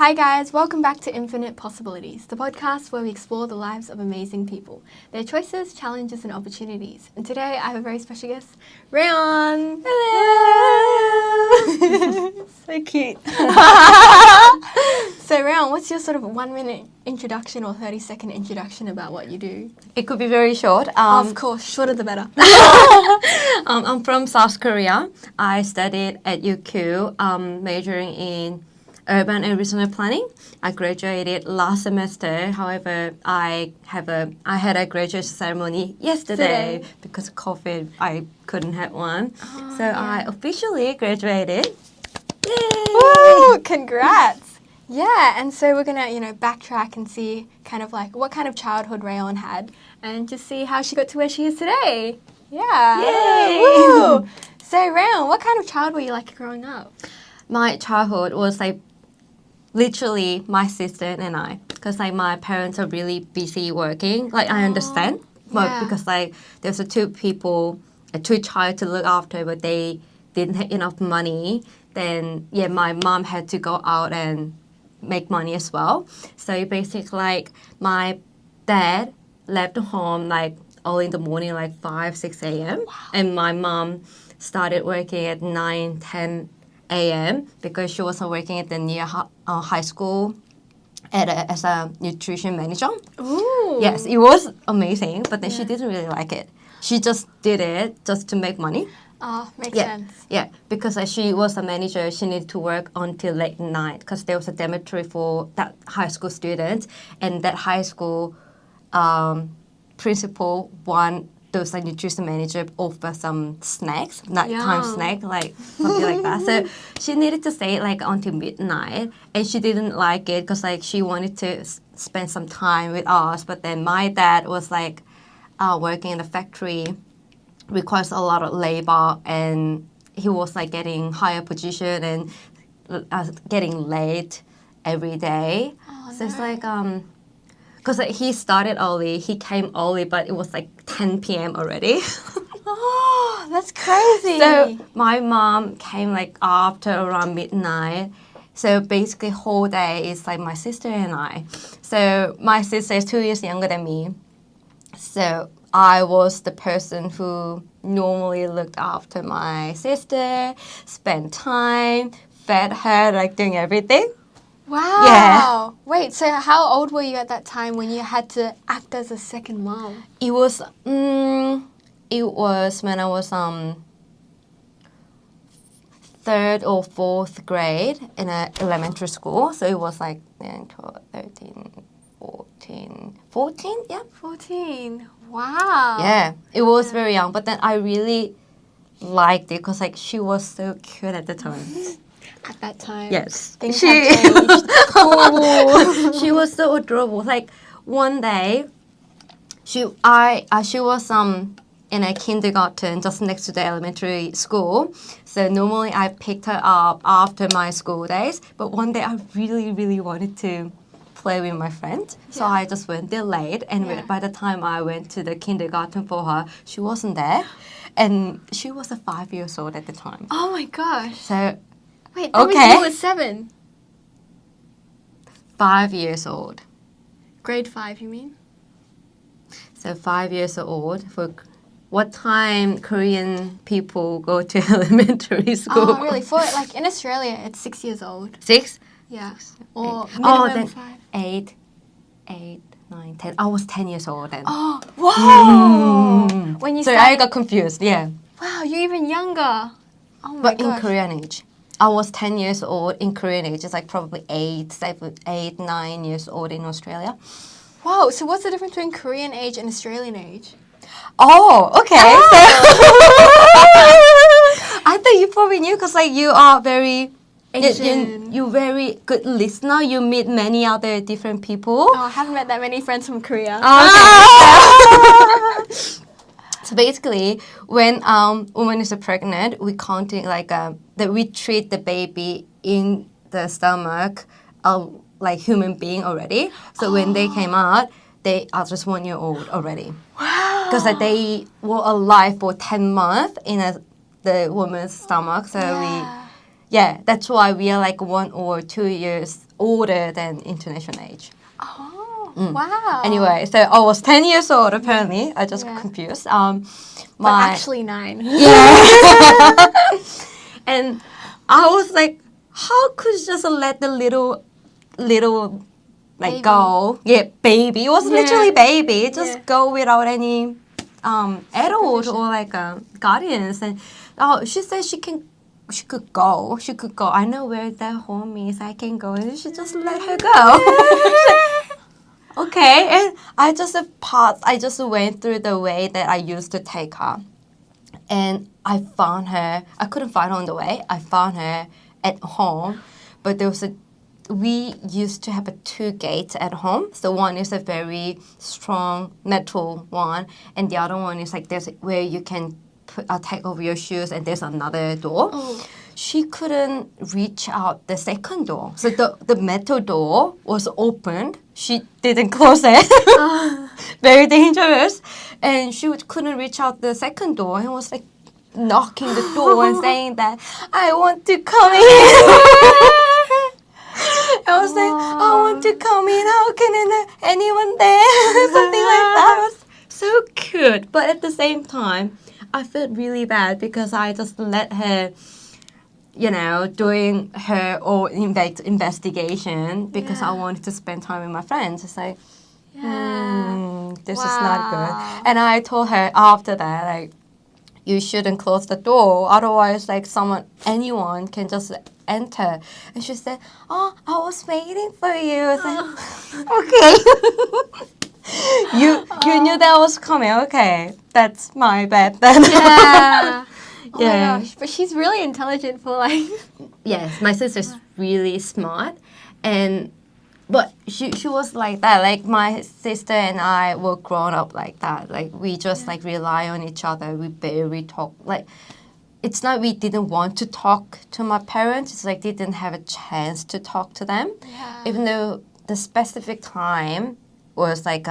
Hi guys, welcome back to Infinite Possibilities, the podcast where we explore the lives of amazing people, their choices, challenges and opportunities. And today I have a very special guest, Raeyeong. Hello! So cute. So Raeyeong, what's your sort of 1 minute introduction or 30-second introduction about what you do? It could be very short. Of course, shorter the better. I'm from South Korea. I studied at UQ, majoring in urban and regional planning. I graduated last semester. However, I had a graduation ceremony yesterday because of COVID. I couldn't have one, so yeah. I officially graduated. Yay! Woo! Congrats! Yeah, and so we're gonna, backtrack and see kind of like what kind of childhood Raeyeong had, and just see how she got to where she is today. Yeah. Yay! Woo! So Raeyeong, what kind of child were you like growing up? My childhood was like literally my sister and I, because like my parents are really busy working. Like I understand, but because like there's two child to look after, but they didn't have enough money. Then yeah, my mom had to go out and make money as well. So basically, like my dad left home like early in the morning, like 5-6 a.m. Wow. And my mom started working at 9-10 a.m. because she was working at the near high school as a nutrition manager. Ooh. Yes, it was amazing, but then she didn't really like it. She just did it just to make money. Oh, makes sense. Yeah, because she was a manager, she needed to work until late night because there was a dormitory for that high school students, and that high school principal those like nutrition manager offer some snacks, nighttime snack, like something like that. So she needed to stay like until midnight, and she didn't like it because like she wanted to spend some time with us. But then my dad was like working in a factory, requires a lot of labor, and he was like getting higher position and getting late every day. Oh, so it's like because he started early, he came early, but it was like 10 p.m. already. Oh, that's crazy. So my mom came like after around midnight. So basically whole day is like my sister and I. So my sister is 2 years younger than me. So I was the person who normally looked after my sister, spent time, fed her, like doing everything. Wow. Yeah. Wait, so how old were you at that time when you had to act as a second mom? It was when I was third or fourth grade in an elementary school. So it was like 12, 13, 14, yeah. 14. Wow. Yeah, it was very young, but then I really liked it because like she was so cute at the time. At that time. Yes. Things have changed. Oh. She was so adorable. Like one day, she was in a kindergarten just next to the elementary school. So normally I picked her up after my school days. But one day I really, really wanted to play with my friend. So I just went there late. And by the time I went to the kindergarten for her, she wasn't there. And she was 5 years old at the time. Oh my gosh. So wait, that means you were 7. 5 years old. Grade 5, you mean? So 5 years old. For what time Korean people go to elementary school? Oh, really? For like in Australia, it's 6 years old. 6? Yeah. Or then 5. 8, 9, 10. I was 10 years old then. Oh, whoa! When you So started, I got confused, yeah. wow, you're even younger. Oh my But gosh. in Korean age. I was 10 years old in Korean age. It's like probably 8, 9 years old in Australia. Wow, so what's the difference between Korean age and Australian age? Oh, okay. I thought you probably knew because like you are very Asian. You're very good listener. You meet many other different people. Oh, I haven't met that many friends from Korea. Okay. So basically, when woman is pregnant, we counting like that we treat the baby in the stomach like human being already. So when they came out, they are just 1 year old already. Wow. Because they were alive for 10 months in the woman's stomach. So yeah, that's why we are like 1 or 2 years older than international age. Oh, wow. Anyway, so I was 10 years old apparently. I just Yeah. confused. But actually 9. Yeah. And I was like, how could you just let the little like Baby. go? Yeah, baby. It was Yeah. literally baby. Just Yeah. go without any adult Supervision. or like guardians. And she said she could go. She could go. I know where their home is. I can go. And she just let her go. Okay, and I just went through the way that I used to take her. And I found her, I couldn't find her on the way. I found her at home, but we used to have 2 gates at home. So one is a very strong metal one, and the other one is like there's where you can take over your shoes, and there's another door. Oh. She couldn't reach out the second door. So the metal door was opened. She didn't close it. Very dangerous. And she couldn't reach out the second door and was like knocking the door and saying that, I want to come in. I was like, I want to come in. How can anyone there? Something like that. It was so cute. But at the same time, I felt really bad because I just let her, doing her own investigation because I wanted to spend time with my friends. It's like, this is not good. And I told her after that, like, you shouldn't close the door. Otherwise, like, anyone can just enter. And she said, oh, I was waiting for you. I was like, okay. You knew that was coming. Okay, that's my bad then. Yeah. Oh Yeah. my gosh, but she's really intelligent for like. Yes, my sister's really smart, but she was like that. Like my sister and I were grown up like that. Like we just like rely on each other. We barely talk. Like it's not we didn't want to talk to my parents. It's like they didn't have a chance to talk to them, even though the specific time was like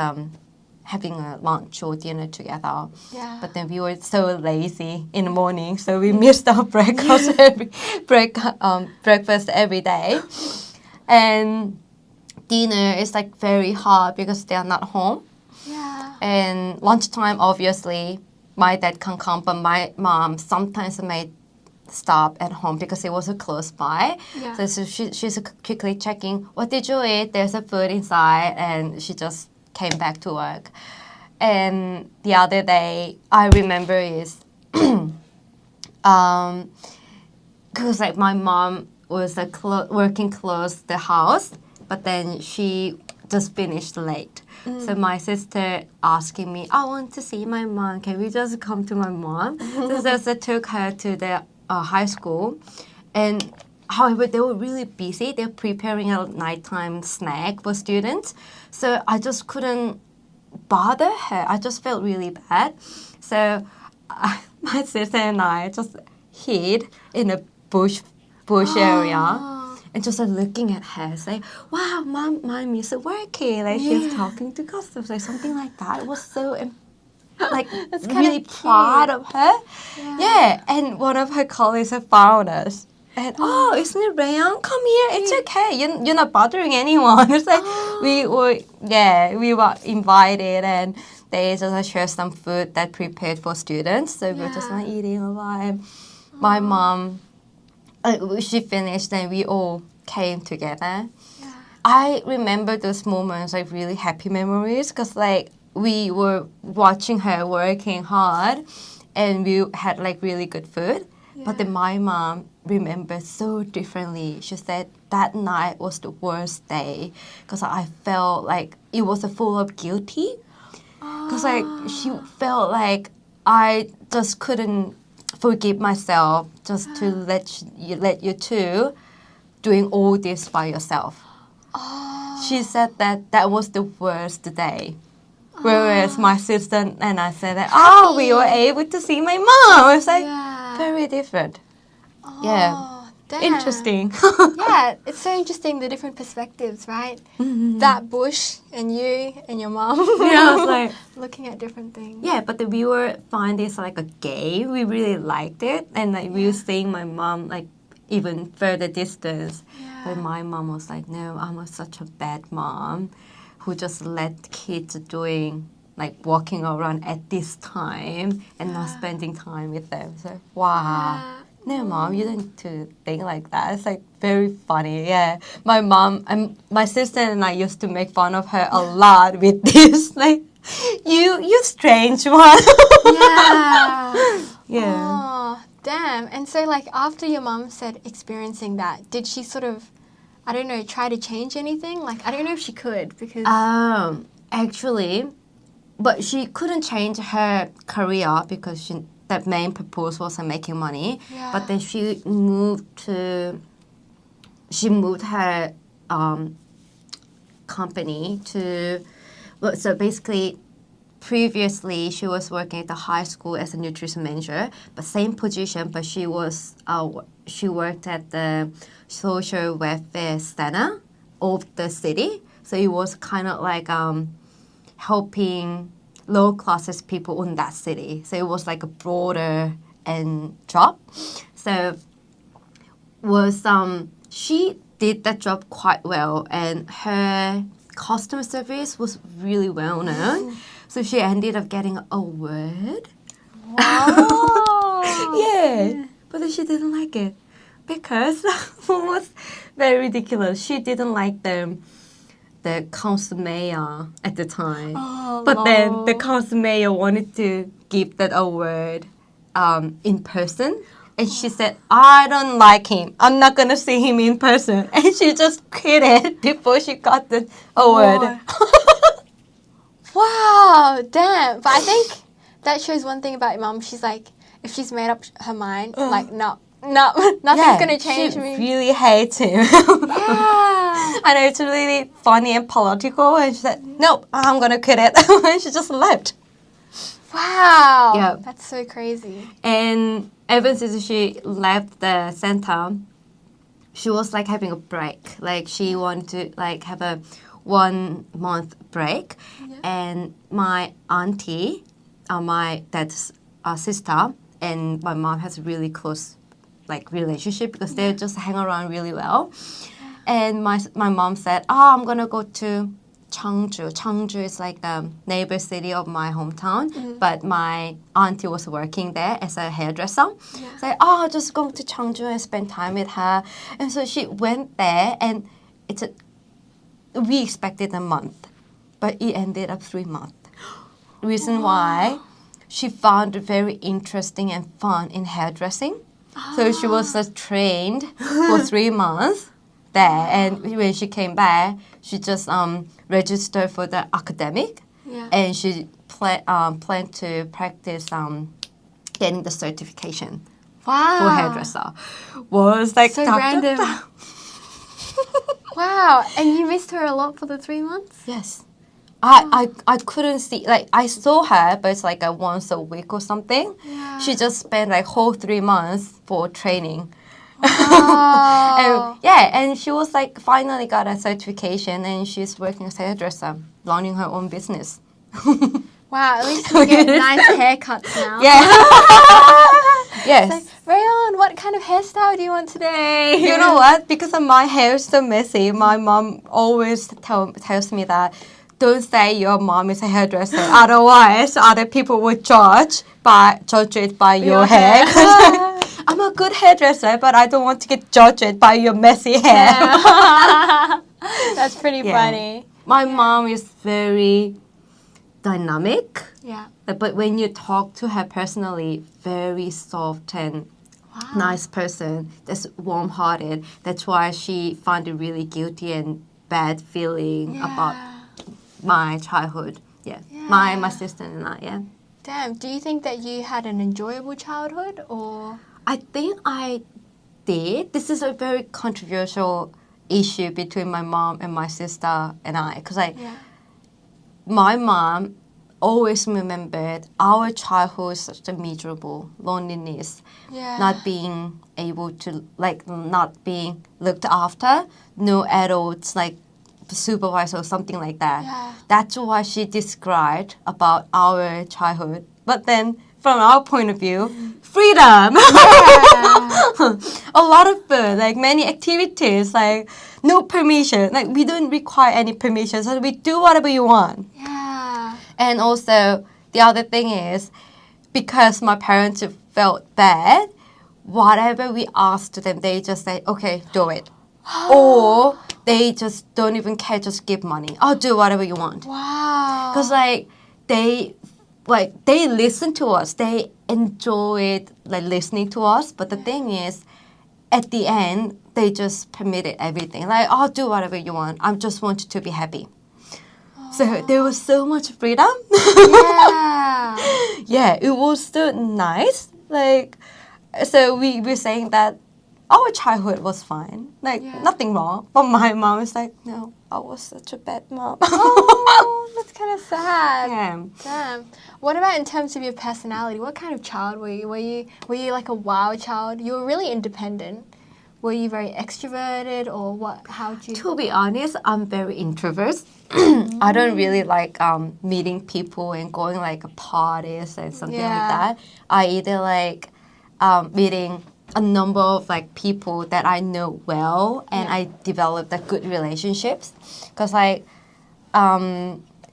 having a lunch or dinner together. Yeah. But then we were so lazy in the morning, so we missed our breakfast breakfast every day. And dinner is like very hard because they are not home. Yeah. And lunchtime, obviously, my dad can come, but my mom sometimes may stop at home because it was close by. Yeah. So she's quickly checking, what did you eat? There's a food inside, and she just came back to work. And the other day, I remember is, because like my mom was working close the house, but then she just finished late. So my sister asking me, I want to see my mom. Can we just come to my mom? So just I took her to the high school, and however they were really busy. They're preparing a nighttime snack for students, so I just couldn't bother her. I just felt really bad. So my sister and I just hid in a bush area. And just like looking at her, say, "Wow, mom is working." Like she's talking to customers, like something like that. It was so, like really proud of her. Yeah. And one of her colleagues had found us, and isn't it Raeyeong? Come here. It's okay. You're not bothering anyone. It's like we were invited, and they just share some food that prepared for students. So we're just like eating a lot. My mom. She finished and we all came together. Yeah. I remember those moments like really happy memories because like we were watching her working hard and we had like really good food. Yeah. But then my mom remembered so differently. She said that night was the worst day because I felt like it was full of guilty. Because like she felt like I just couldn't forgive myself just to let you two doing all this by yourself. She said that was the worst day. Whereas my sister and I said that, we were able to see my mom. It's like very different. Damn. Interesting. Yeah, it's so interesting the different perspectives, right? That bush and you and your mom. Yeah, I was like looking at different things. Yeah, but we were find this like a game. We really liked it, and like we were seeing my mom like even further distance. Yeah. But my mom was like, no, such a bad mom who just let kids doing like walking around at this time and not Yeah. spending time with them. So wow. Yeah. No, mom, you don't need to think like that. It's like very funny. Yeah, my mom and my sister and I used to make fun of her a lot with this. Like, you strange one. Yeah. Yeah. Oh, damn. And so, like, after your mom said experiencing that, did she sort of, I don't know, try to change anything? Like, I don't know if she could because. Actually, but she couldn't change her career because that main purpose wasn't making money. Yeah. But then she moved her company to, well, so basically previously she was working at the high school as a nutrition manager, but same position, but she worked at the social welfare center of the city. So it was kind of like helping low classes people in that city. So it was like a broader and job. So she did that job quite well, and her customer service was really well known. So she ended up getting an award. Wow. Yeah. But then she didn't like it because it was very ridiculous. She didn't like the council mayor at the time. Oh, But then the lol. council mayor wanted to give that award in person. And she said, I don't like him. I'm not going to see him in person. And she just quit it before she got the award. Wow, damn. But I think that shows one thing about your mom. She's like, if she's made up her mind, like, no, nothing's going to change she me. really hates him. Yeah. I know it's really funny and political. And she said, nope, I'm going to quit it. And she just left. Wow. Yeah. That's so crazy. And ever since she left the center, she was like having a break. Like she wanted to like have a 1 month break. Yeah. And my auntie, my dad's sister, and my mom has a really close like relationship because they just hang around really well. And my mom said, "Oh, I'm gonna go to Cheongju." Cheongju is like the neighbor city of my hometown, but my auntie was working there as a hairdresser. Yeah. So, oh, just go to Cheongju and spend time with her. And so she went there, and we expected a month, but it ended up 3 months. Reason why, she found it very interesting and fun in hairdressing. So she was just trained for 3 months there, and when she came back, she just registered for the academic, and she planned to practice getting the certification for hairdresser. Was like So random. Wow, and you missed her a lot for the 3 months? Yes. I couldn't see, like, I saw her, but it's like once a week or something. Yeah. She just spent like whole 3 months for training. Wow. and she was like finally got a certification, and she's working as a hairdresser, running her own business. Wow, at least you get nice haircuts now. Yeah. Yes. It's like, Raeyeong, what kind of hairstyle do you want today? You know what? Because of my hair is so messy, my mom always tells me that don't say your mom is a hairdresser, otherwise other people will judge it by your hair. I'm a good hairdresser, but I don't want to get judged by your messy hair. Yeah. That's pretty funny. My mom is very dynamic. Yeah. But when you talk to her personally, very soft and nice person. That's warm-hearted. That's why she found it really guilty and bad feeling about my childhood. Yeah. My sister and I, yeah. Damn, do you think that you had an enjoyable childhood or? I think I did. This is a very controversial issue between my mom and my sister and I. Because my mom always remembered our childhood is such a miserable loneliness, not being able to, like, not being looked after, no adults, like, supervisor or something like that. Yeah. That's what she described about our childhood. But then from our point of view, freedom. Yeah. A lot of food, like many activities, like no permission. Like we don't require any permission, so we do whatever you want. Yeah. And also, the other thing is, because my parents felt bad, whatever we asked them, they just say, okay, do it. Or they just don't even care, just give money. I'll do whatever you want. Wow. Because they listen to us. They enjoyed listening to us. But the thing is, at the end, they just permitted everything. Like, I'll do whatever you want. I just want you to be happy. So there was so much freedom. Yeah. Yeah, it was so nice. Like, so we were saying that our childhood was fine. Like, Yeah. nothing wrong. But my mom is like, no, I was such a bad mom. Oh, that's kind of sad. Yeah. Damn. What about in terms of your personality? What kind of child were you? Were you like a wild child? You were really independent. Were you very extroverted or what? How would you? To be honest, I'm very introvert. I don't really like meeting people and going like parties and something like Yeah. that. I either like meeting a number of like people that I know well and Yeah. I develop like good relationships. Because like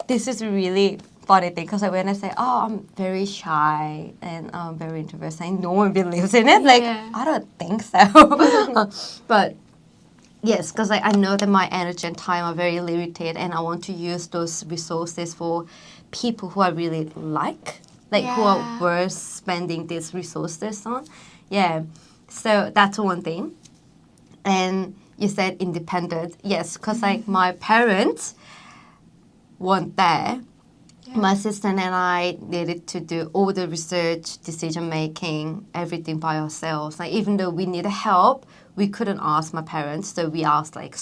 this is a really funny thing because when I say, oh, I'm very shy and I'm very introverted, like, no one believes in it. Like, Yeah. I don't think so. But yes, because I know that my energy and time are very limited and I want to use those resources for people who I really like who are Yeah. worth spending these resources on. Yeah, so that's one thing. And you said independent. Yes, because like my parents weren't there. Yeah. My sister and I needed to do all the research, decision making, everything by ourselves. Like even though we needed help, we couldn't ask my parents, so we asked like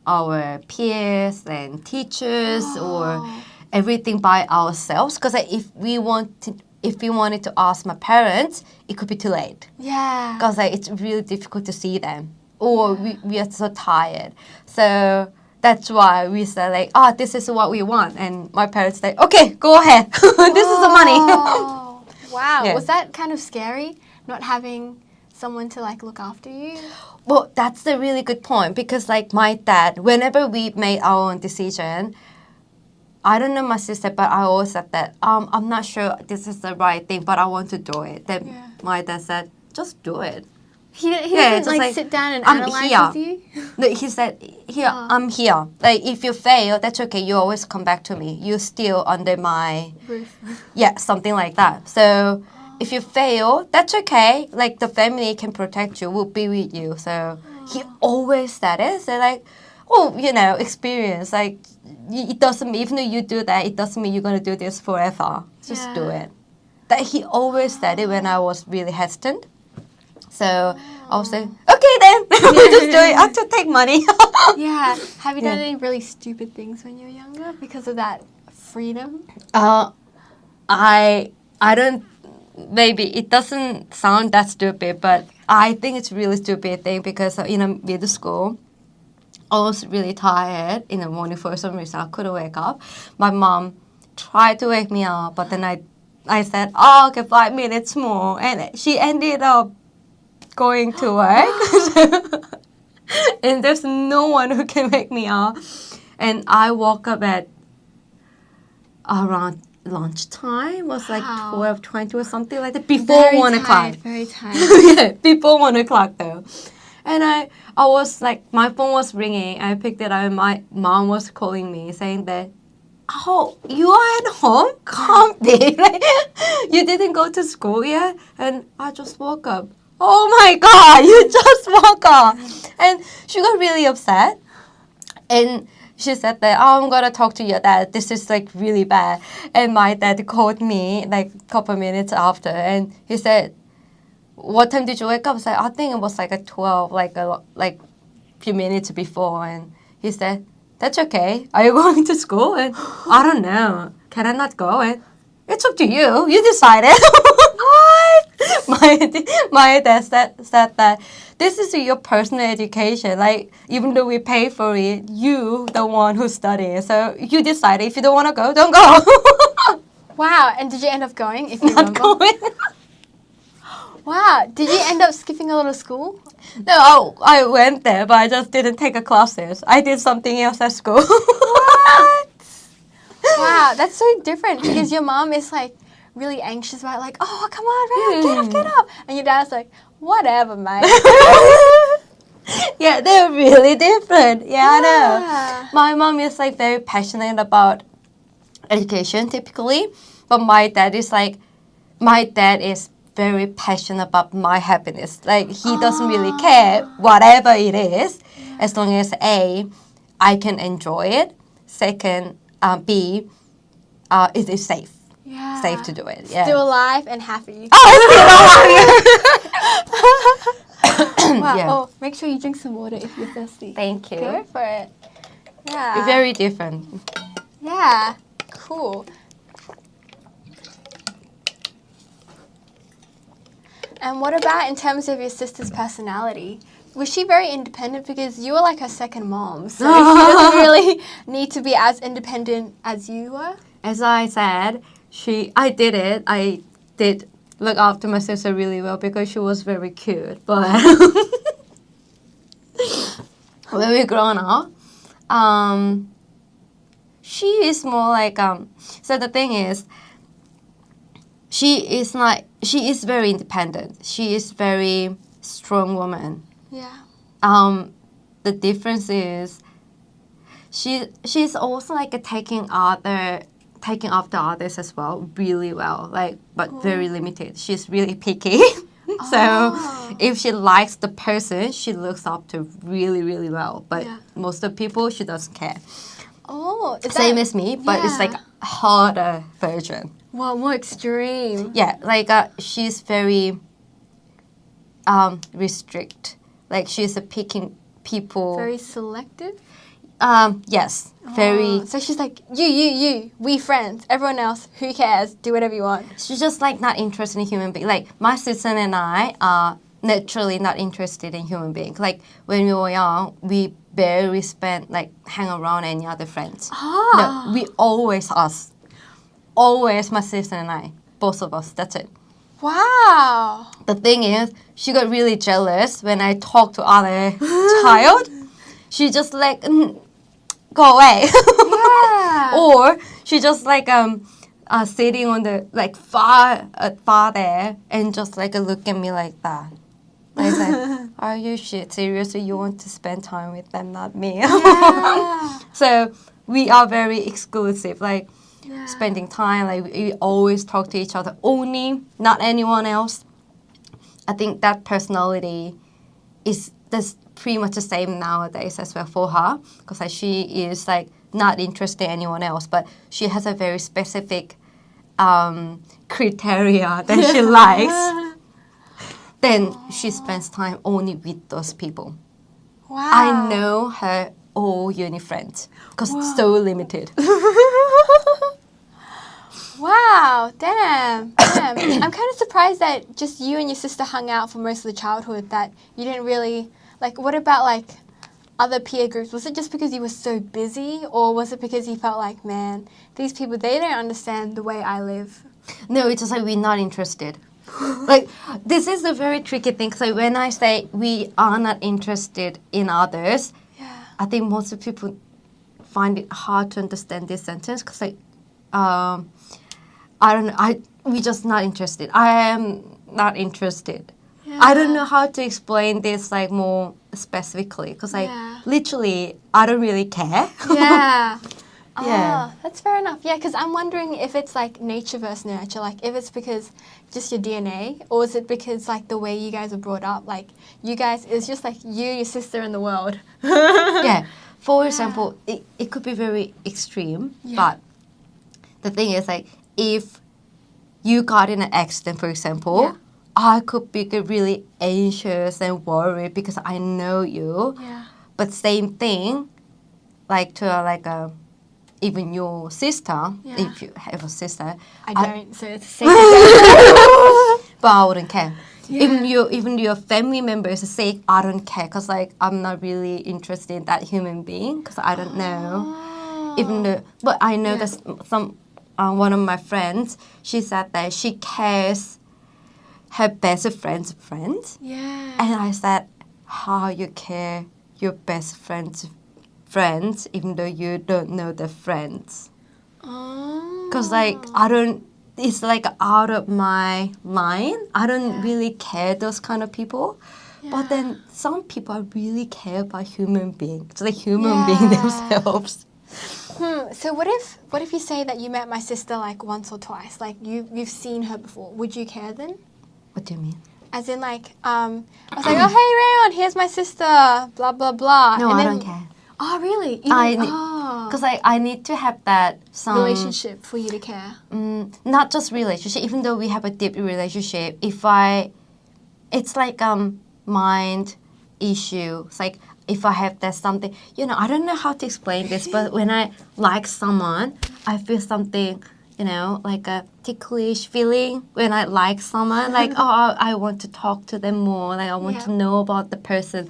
our peers and teachers or everything by ourselves. Because like, if we wanted to ask my parents, it could be too late. Yeah. Because like, it's really difficult to see them, or we are so tired. So that's why we said like, oh, this is what we want, and my parents say, okay, go ahead. This is the money. Oh, wow. Yeah. Was that kind of scary, not having someone to like look after you? Well, that's a really good point because like my dad, whenever we made our own decision, I don't know my sister, but I always said that I'm not sure this is the right thing, but I want to do it. Then Yeah. my dad said, just do it. He Yeah, doesn't just like, like, sit down and I'm analyze here. with you? No, he said, here, I'm here. Like, if you fail, that's okay. You always come back to me. You're still under my, Roof. yeah, something like that. So if you fail, that's okay. Like, the family can protect you, will be with you. So he always said it. So, like, oh, experience. Like, it doesn't mean, even though you do that, it doesn't mean you're going to do this forever. Just do Yeah. it. That he always said it when I was really hesitant. So I was like, okay then, we'll just do it. I have to take money. Yeah. Have you done Yeah. any really stupid things when you were younger because of that freedom? I don't. Maybe it doesn't sound that stupid, but I think it's really stupid thing because in a middle school, I was really tired in the morning for some reason. I couldn't wake up. My mom tried to wake me up, but then I said, oh, okay, 5 minutes more, and she ended up going to work. And there's no one who can wake me up. And I woke up at around lunchtime, was like Wow. 12:20 or something like that, before 1 o'clock. Very tired. Yeah, before 1 o'clock though. And I was like, my phone was ringing. I picked it up and my mom was calling me saying that, oh, you are at home? Can't be. Like, you didn't go to school yet? And I just woke up. Oh my God, you just woke up. And she got really upset. And she said that, oh, I'm going to talk to your dad. This is like really bad. And my dad called me like a couple minutes after. And he said, what time did you wake up? I said, I think it was like at 12, like a few minutes before. And he said, that's okay. Are you going to school? And I don't know. Can I not go? And it's up to you. You decided. What? My dad said that this is your personal education. Like, even though we pay for it, you the one who studies. So you decide. If you don't want to go, don't go. Wow, and did you end up going, if you Not remember? going. Wow, did you end up skipping a lot of school? No, I went there, but I just didn't take a classes. I did something else at school. What? Wow, that's so different because your mom is like really anxious about like, oh, come on, Raeyeong, get up. And your dad's like, whatever, mate. Yeah, they're really different. Yeah, I know. Yeah. My mom is like very passionate about education typically, but my dad is very passionate about my happiness. Like he doesn't really care whatever it is, as long as A, I can enjoy it. Second, B, it is safe. Yeah. Safe to do it. Yeah. Still alive and happy. Wow. Yeah. Oh, make sure you drink some water if you're thirsty. Thank you. Go for it. Yeah. Very different. Yeah. Cool. And what about in terms of your sister's personality? Was she very independent? Because you were like her second mom, so she doesn't really need to be as independent as you were. As I said, I did look after my sister really well because she was very cute. But when we grown up, she is more like so the thing is, she is very independent. She is very strong woman. Yeah. The difference is she's also like taking after others as well really well, like but very limited. She's really picky. So if she likes the person, she looks up to really, really well. But most of the people, she doesn't care. Oh, is Same that, as me, but it's like a harder version. well, more extreme. Yeah, like she's very restrict. Like she's a picking people. Very selective. Yes, very. So she's like, you, we friends. Everyone else, who cares? Do whatever you want. She's just like not interested in human beings. Like my sister and I are naturally not interested in human beings. Like when we were young, we barely hang around any other friends. No, we always us. Always my sister and I, both of us. That's it. Wow. The thing is, she got really jealous when I talked to other child. She just like go away. Yeah. Or she just like sitting on the like far there and just like look at me like that. I said, "Are you seriously? You want to spend time with them, not me?" Yeah. So we are very exclusive. Like spending time. Like we always talk to each other only, not anyone else. I think that personality is pretty much the same nowadays as well for her, because like, she is like not interested in anyone else, but she has a very specific criteria that she likes. Then she spends time only with those people. Wow. I know her all uni friends because it's so limited. Wow, damn. I'm kind of surprised that just you and your sister hung out for most of the childhood, that you didn't really, like, what about, like, other peer groups? Was it just because you were so busy, or was it because you felt like, man, these people, they don't understand the way I live? No, it's just like we're not interested. Like, this is a very tricky thing. So when I say we are not interested in others, I think most of people find it hard to understand this sentence because, like, I don't know. We're just not interested. I am not interested. Yeah. I don't know how to explain this like more specifically because like literally I don't really care. Yeah. Yeah. Oh, that's fair enough. Yeah, because I'm wondering if it's like nature versus nurture. Like if it's because just your DNA, or is it because like the way you guys are brought up? Like you guys, it's just like you, your sister, and the world. Yeah. For example, it could be very extreme, but the thing is like if you got in an accident, for example, I could be really anxious and worried because I know you. Yeah. But same thing, like to even your sister, if you have a sister. I don't, so it's the same thing. But I wouldn't care. Yeah. Even your family member is sick, I don't care because like I'm not really interested in that human being because I don't know. Even though, but I know that some one of my friends, she said that she cares her best friend's friends. Yeah. And I said, how you care your best friend's friends even though you don't know the friends? Oh. Because like it's like out of my mind. I don't really care those kind of people. But then some people really care about human beings. It's like human being themselves. So what if you say that you met my sister like once or twice, like you've seen her before? Would you care then? What do you mean? As in like I was like, oh hey Raeyeong, here's my sister, blah blah blah. No, and I then, don't care. Oh really? Because I need to have that relationship for you to care. Not just relationship. Even though we have a deep relationship, it's like mind issue. It's like if I have that something, I don't know how to explain this, but when I like someone, I feel something, like a ticklish feeling when I like someone. Like, oh, I want to talk to them more. Like, I want to know about the person.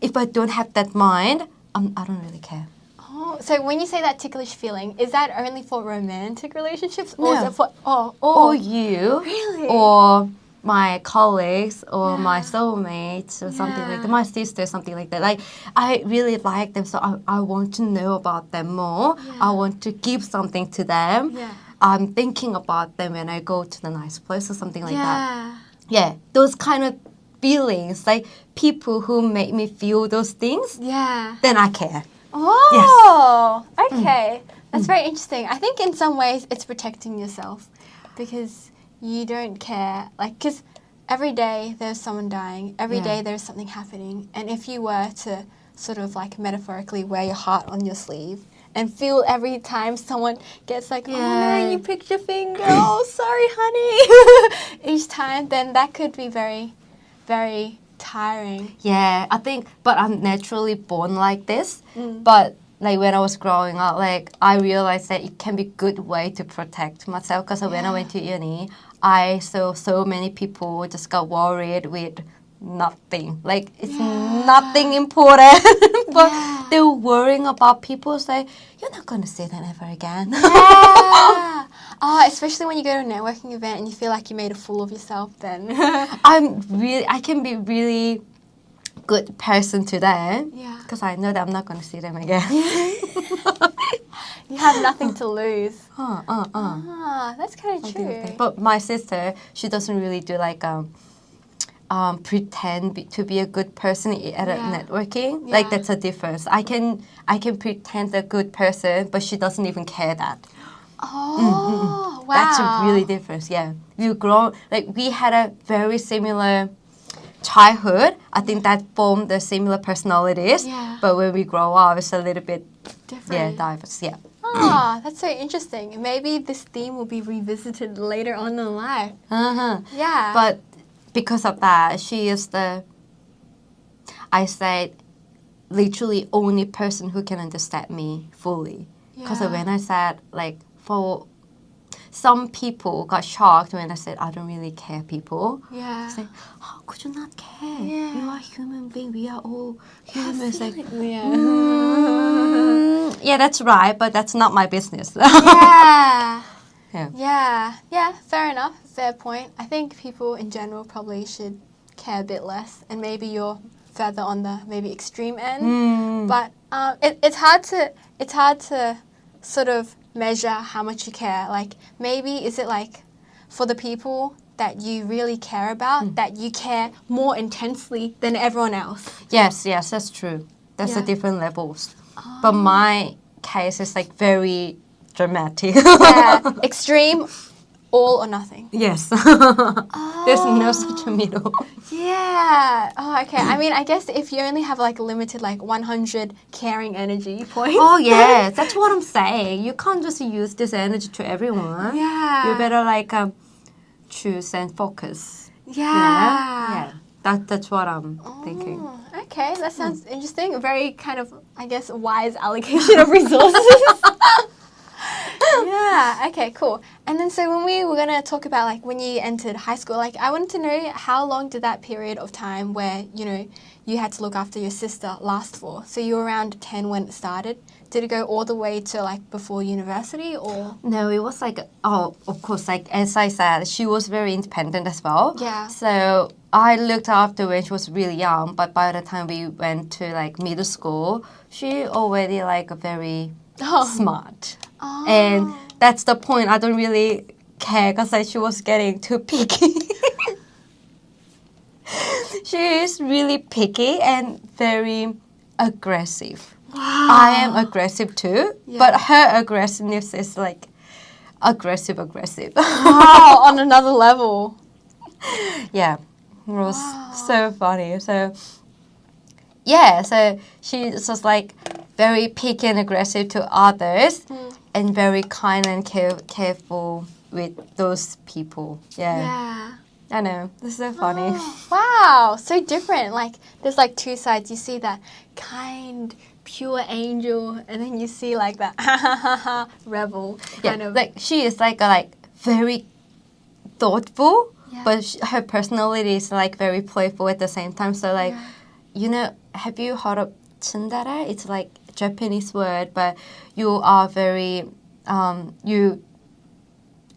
If I don't have that mind, I don't really care. Oh, so when you say that ticklish feeling, is that only for romantic relationships, or is No. it for Or you, really, or my colleagues, or my soulmates, or something like that. My sister, something like that. Like I really like them, so I want to know about them more. I want to give something to them. Yeah. I'm thinking about them when I go to the nice place or something like that. Yeah. Yeah, those kind of feelings, like people who make me feel those things. Yeah. Then I care. Oh, okay. That's very interesting. I think in some ways it's protecting yourself because you don't care. Like, because every day there's someone dying, every day there's something happening. And if you were to sort of like metaphorically wear your heart on your sleeve and feel every time someone gets like, oh no, you pricked your finger, oh sorry honey, each time, then that could be very, very tiring. Yeah, I think, but I'm naturally born like this. But like when I was growing up, like I realized that it can be a good way to protect myself. Because when I went to uni, I saw so many people just got worried with nothing. Like it's nothing important, but they're worrying about people. Say you're not gonna see them ever again. Yeah. Oh, especially when you go to a networking event and you feel like you made a fool of yourself. Then I can be really good person today. Yeah. Because I know that I'm not gonna see them again. You have nothing to lose. Ah, That's kind of true. But my sister, she doesn't really do like pretend to be a good person at a networking. Like that's a difference. I can pretend a good person, but she doesn't even care that. Oh, wow. That's a really difference. Yeah, we had a very similar childhood. I think that formed the similar personalities. Yeah. But when we grow up, it's a little bit different. diverse. Yeah. Ah, that's so interesting. Maybe this theme will be revisited later on in life. Yeah. But because of that, she is I said, literally only person who can understand me fully. Because when I said, like, for some people got shocked when I said I don't really care people. Yeah. Say, how could you not care? Yeah. You are human being. We are all humans. Like, yeah, that's right, but that's not my business. Yeah. Yeah. Yeah, fair enough. Fair point. I think people in general probably should care a bit less, and maybe you're further on the maybe extreme end. But it's hard to sort of measure how much you care. Like maybe is it like for the people that you really care about that you care more intensely than everyone else? Yes, that's true. That's the different levels. But my case is like very dramatic. Yeah, extreme, all or nothing. Yes. There's no such a middle. Yeah. Oh, okay. I mean, I guess if you only have like a limited like 100 caring energy points. Oh, yeah. That's what I'm saying. You can't just use this energy to everyone. Yeah. You better like choose and focus. Yeah. That's what I'm thinking. Okay, that sounds interesting. A very kind of, I guess, wise allocation of resources. Yeah, okay, cool. And then so when we were going to talk about like when you entered high school, like I wanted to know how long did that period of time where, you know, you had to look after your sister last for? So you were around 10 when it started. Did it go all the way to like before university or? No, it was like, oh, of course, like as I said, she was very independent as well. Yeah. So I looked after when she was really young, but by the time we went to like middle school, she already like very smart. Oh. And that's the point. I don't really care because like, she was getting too picky. She is really picky and very aggressive. Wow. I am aggressive too, Yeah. but her aggressiveness is like aggressive. Wow, on another level. Yeah, it was Wow. so funny. So yeah, so she's just like very picky and aggressive to others, and very kind and careful with those people. Yeah. I know, this is so funny. Oh, wow, so different. Like there's like two sides. You see that kind, pure angel, and then you see like that rebel kind of. Like she is like very thoughtful, Yeah. but her personality is like very playful at the same time. So like, you know, have you heard of tsundere? It's like a Japanese word, but you are very you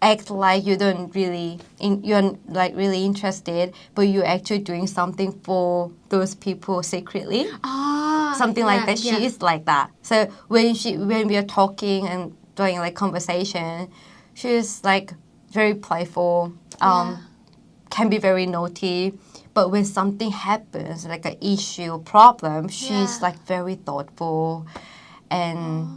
act like you don't really you're like really interested, but you're actually doing something for those people secretly. Something like that. She is like that. So when we are talking and doing like conversation, she's like very playful. Can be very naughty, but when something happens, like an issue or problem, she's like very thoughtful, and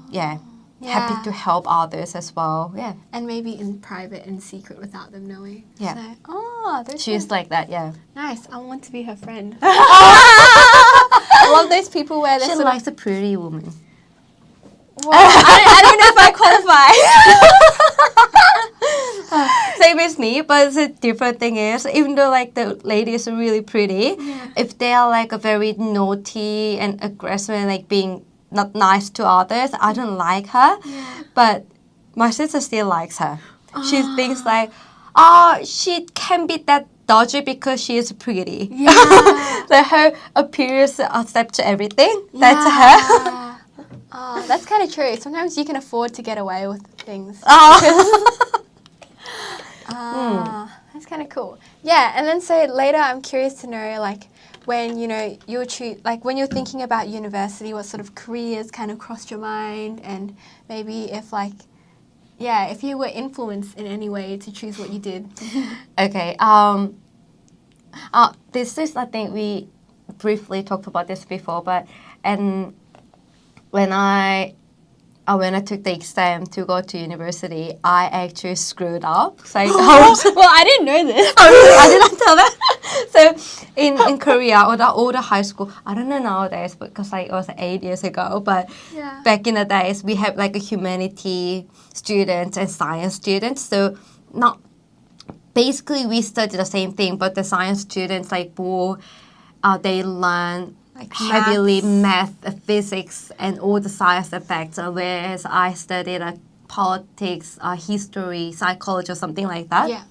happy to help others as well. Yeah. And maybe in private and secret without them knowing. Yeah. So, She's like that. Yeah. nice. I want to be her friend. I love those people where they're She sort likes a pretty woman. Well, I don't know if I qualify. Same as me, but the different thing is, even though like the lady is really pretty, if they are like a very naughty and aggressive and like being not nice to others, I don't like her. But my sister still likes her. She thinks like, oh, she can be that dodgy because she is pretty. So her appearance accepts everything. That's her. Oh, that's kind of true. Sometimes you can afford to get away with things. That's kind of cool. Yeah, and then so later I'm curious to know like when you know you choose like when you're thinking about university, what sort of careers kind of crossed your mind, and maybe if like if you were influenced in any way to choose what you did. Okay. This is, I think we briefly talked about this before, but when I took the exam to go to university, I actually screwed up. So well, I didn't know this. I didn't tell that. So in Korea or the high school, I don't know nowadays because like it was 8 years ago, but back in the days we have like a humanity students and science students. So not basically we study the same thing, but the science students like more they learn like heavily math, physics, and all the science effects, whereas I studied politics, history, psychology, or something like that. Yeah.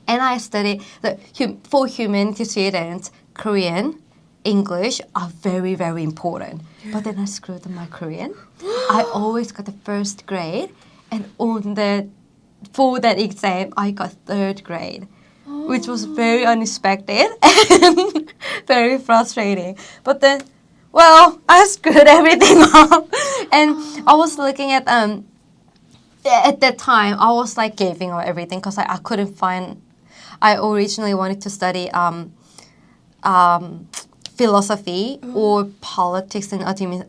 And I studied for humanity students, Korean, English are very, very important. But then I screwed up my Korean. I always got the first grade, and for that exam, I got third grade, which was very unexpected and very frustrating. But then, well, I screwed everything up. And I was looking at that time, I was like giving up everything because I couldn't find. I originally wanted to study philosophy or politics and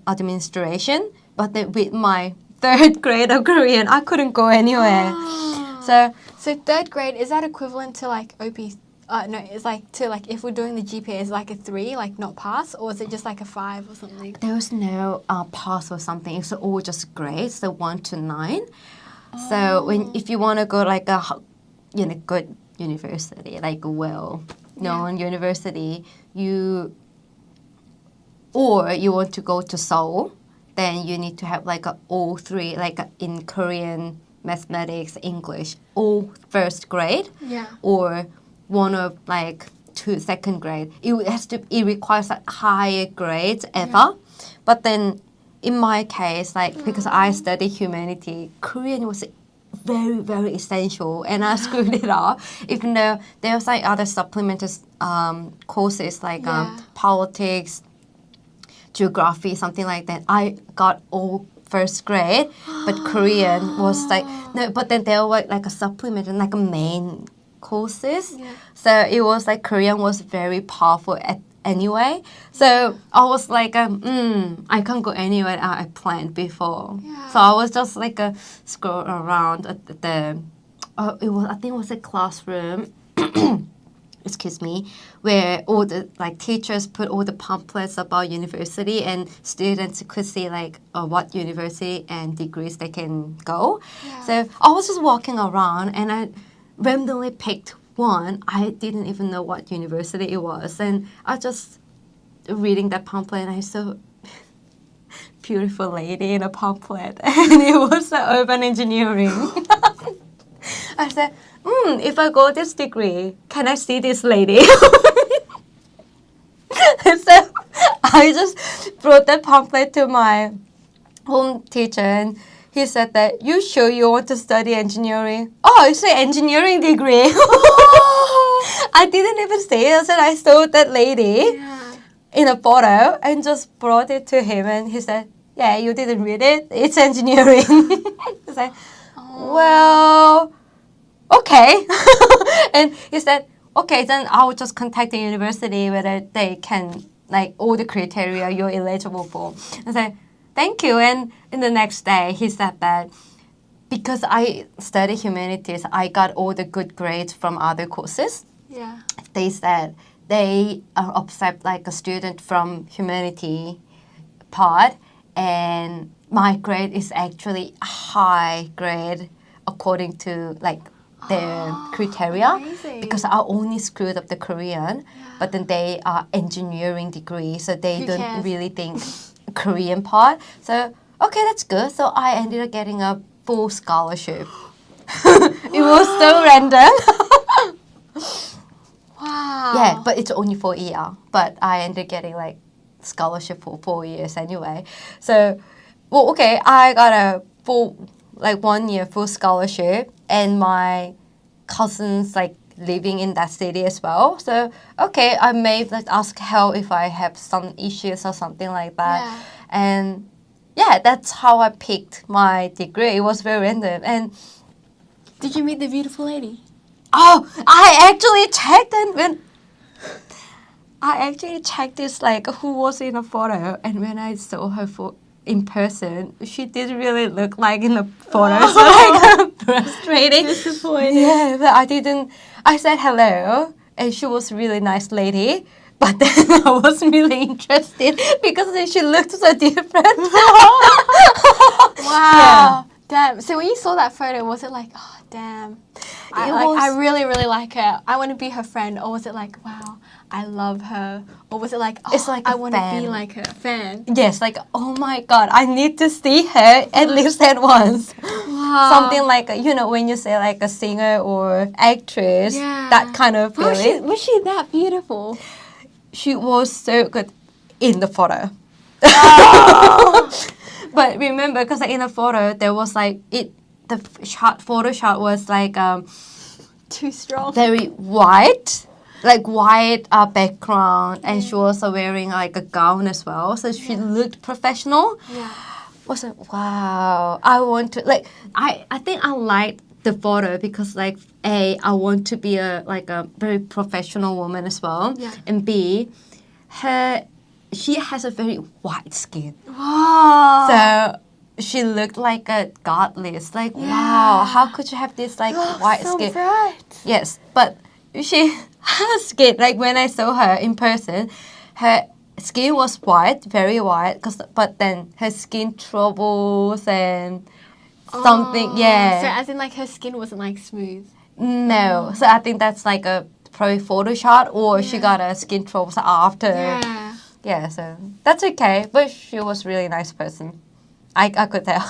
administration, but then with my third grade of Korean, I couldn't go anywhere. So third grade, is that equivalent to like OP? No, it's like to like if we're doing the GPA, is like a 3, like not pass, or is it just like a 5 or something? there was no pass or something. It's all just grades, so 1 to 9. So if you want to go like a good university, like a well-known university, or you want to go to Seoul, then you need to have like all 3, like in Korean mathematics, English, all first grade, Yeah. or one of like two second grade. It requires like higher grades ever. But then in my case, like because I study humanity, Korean was very, very essential, and I screwed it up. Even though there was like other supplementary courses like politics, geography, something like that. I got all first grade, but Korean was like no. But then there were like a supplement and like a main courses. Yeah. So it was like Korean was very powerful anyway. So I was like, I can't go anywhere I planned before. Yeah. So I was just like scroll around at the. I think it was a classroom. Excuse me, where all the like teachers put all the pamphlets about university, and students could see like what university and degrees they can go. Yeah. So I was just walking around and I randomly picked one. I didn't even know what university it was, and I just reading that pamphlet and I saw beautiful lady in a pamphlet, and it was urban engineering. I said, if I go this degree, can I see this lady? So I just brought that pamphlet to my home teacher, and he said that, you sure you want to study engineering? Oh, it's an engineering degree. I didn't even say it. I said I saw that lady in a photo and just brought it to him, and he said, yeah, you didn't read it? It's engineering. I said, well, okay. And he said, okay, then I will just contact the university whether they can, like, all the criteria you're eligible for. I said, thank you. And in the next day, he said that because I study humanities, I got all the good grades from other courses. Yeah. They said they accept like a student from humanity part, and my grade is actually a high grade according to like their criteria. Amazing. Because I only screwed up the Korean, but then they are engineering degree, so they Who don't cares? really think Korean part. So okay, that's good. So I ended up getting a full scholarship. It was so random. Wow. Yeah, but it's only for a year. But I ended up getting like scholarship for 4 years anyway. So, well, okay, I got a full, like 1 year full scholarship, and my cousins like living in that city as well. So, okay, I may like ask help if I have some issues or something like that. Yeah. And yeah, that's how I picked my degree. It was very random. And Did you meet the beautiful lady? oh, I actually checked, and when I actually checked this like who was in a photo, and when I saw her in person, she didn't really look like in the photo. So like frustrating. Disappointed. Yeah, but I didn't. I said hello, and she was a really nice lady. But then I wasn't really interested because she looked so different. Wow. Damn. So when you saw that photo, was it like, oh, damn, I really, really like her. I want to be her friend. Or was it like, wow, I love her. Or was it like, oh, It's like I a want to fan. be like her. Fan. Yes, like, oh my God, I need to see her at least at once. Wow. Something like, you know, when you say like a singer or actress, that kind of feeling. Was she that beautiful? She was so good in the photo. But remember, because in the photo, there was like, the photo shot was like Too strong. very white. Like white background, and she was wearing like a gown as well, so she looked professional. Yeah. Was like, wow, I want to like I think I liked the photo because like A, I want to be a very professional woman as well. Yeah. And B, she has a very white skin. Wow. So she looked like a goddess. Like wow, how could you have this like white so skin? bright. Yes, but she has skin. Like when I saw her in person, her skin was white, very white. But then her skin troubles and something. Oh, Yeah. So as in like her skin wasn't like smooth. No. So I think that's like a probably Photoshop, or she got a skin troubles after. Yeah. Yeah. So that's okay. But she was really nice person. I could tell.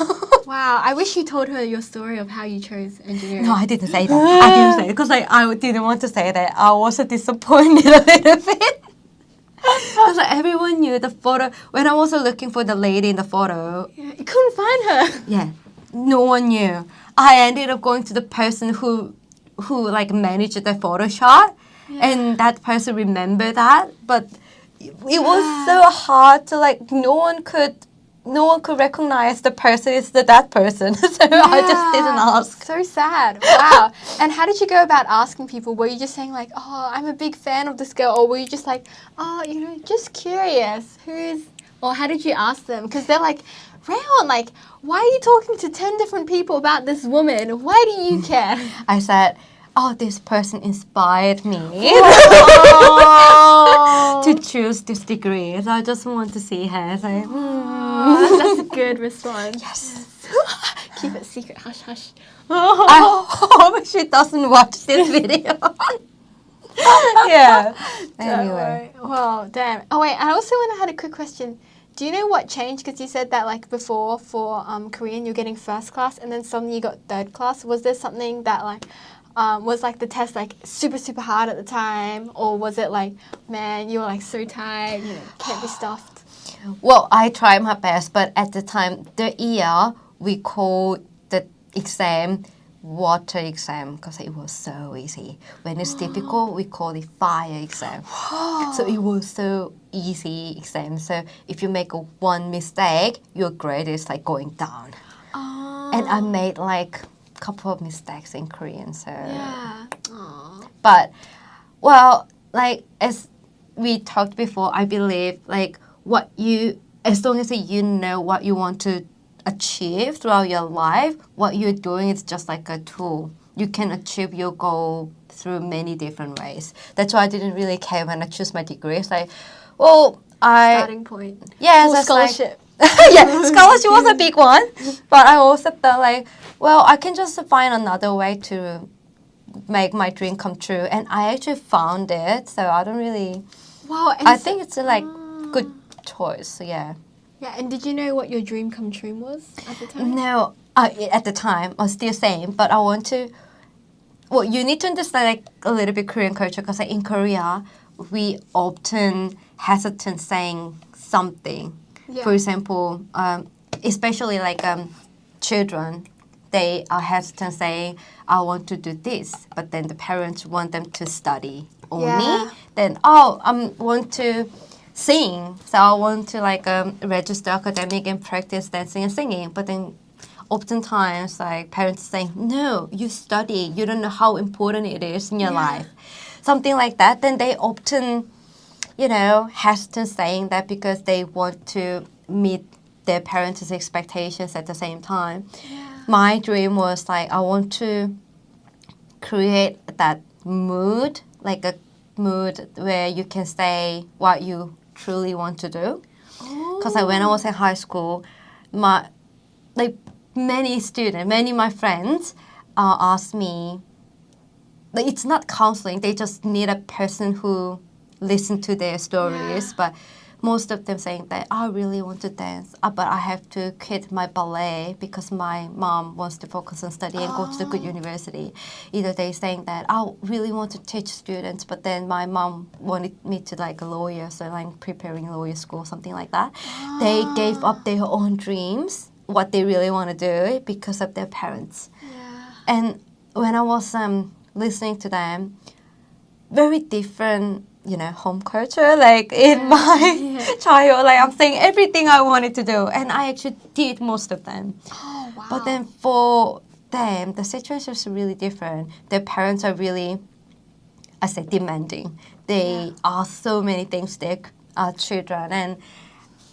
Wow, I wish you told her your story of how you chose engineering. No, I didn't say that. I didn't say it because I didn't want to say that. I was disappointed a little bit. Because everyone knew the photo. When I was looking for the lady in the photo, Yeah, you couldn't find her. yeah, no one knew. I ended up going to the person who like managed the photo shot, and that person remembered that. But it was so hard to like no one could recognize the person is that person. So I just didn't ask. So sad. Wow. And how did you go about asking people? Were you just saying like, oh, I'm a big fan of this girl? Or were you just like, oh, just curious. Or how did you ask them? Because they're like, Raeyeong, like, why are you talking to 10 different people about this woman? Why do you care? I said, oh, this person inspired me to choose this degree. So I just want to see her. So, That's a good response. Yes. Keep it secret. Hush, hush. I hope she doesn't watch this video. Yeah. Anyway. Well, damn. Oh, wait. I also had a quick question. Do you know what changed? Because you said that like before for Korean you're getting first class and then suddenly you got third class. Was there something that like was like the test like super super hard at the time, or was it like, man, you were like so tired, can't be stuffed? Well, I tried my best, but at the time, the year we called the exam water exam because it was so easy. When it's difficult, we call it fire exam. So it was so easy exam. So if you make one mistake, your grade is like going down. And I made like a couple of mistakes in Korean. So but well, like as we talked before, I believe like as long as you know what you want to achieve throughout your life, what you're doing is just like a tool. You can achieve your goal through many different ways. That's why I didn't really care when I chose my degree. It's like, well, Starting point. Yes, Full scholarship. Yeah, scholarship was a big one. But I also thought like, well, I can just find another way to make my dream come true. And I actually found it. So I don't really... Wow. I think it's a like good choice. Yeah. Yeah, and did you know what your dream come true was at the time? No, at the time, I was still saying, but I want to... Well, you need to understand like a little bit Korean culture because like, in Korea, we often hesitant saying something. Yeah. For example, especially like children, they are hesitant saying, I want to do this, but then the parents want them to study only. Yeah. Then, oh, I want to sing, so I want to like register academic and practice dancing and singing. But then oftentimes like parents saying, no, you study, you don't know how important it is in your life. Something like that. Then they often, hesitant saying that because they want to meet their parents' expectations at the same time. My dream was like I want to create that mood, like a mood where you can say what you truly want to do. Because when I was in high school, many of my friends asked me, like it's not counseling, they just need a person who listen to their stories, but most of them saying that I really want to dance, but I have to quit my ballet because my mom wants to focus on studying and go to the good university. Either they saying that I really want to teach students, but then my mom wanted me to like a lawyer, so I'm preparing lawyer school, something like that. They gave up their own dreams, what they really want to do because of their parents. And when I was listening to them, very different home culture, like in my child, like I'm saying everything I wanted to do, and I actually did most of them. Oh, wow. But then for them, the situation is really different. Their parents are really, I say, demanding. They ask so many things to their children, and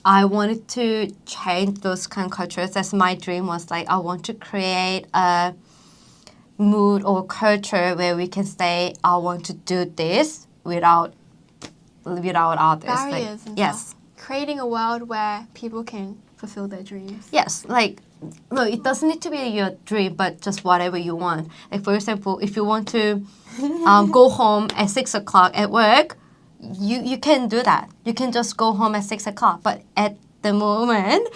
I wanted to change those kind of cultures. As my dream was like, I want to create a mood or culture where we can say, I want to do this without others. Barriers like, and yes. stuff. Creating a world where people can fulfill their dreams. Yes, like, no, it doesn't need to be your dream, but just whatever you want. Like, for example, if you want to go home at 6 o'clock at work, you can do that. You can just go home at 6 o'clock. But at the moment,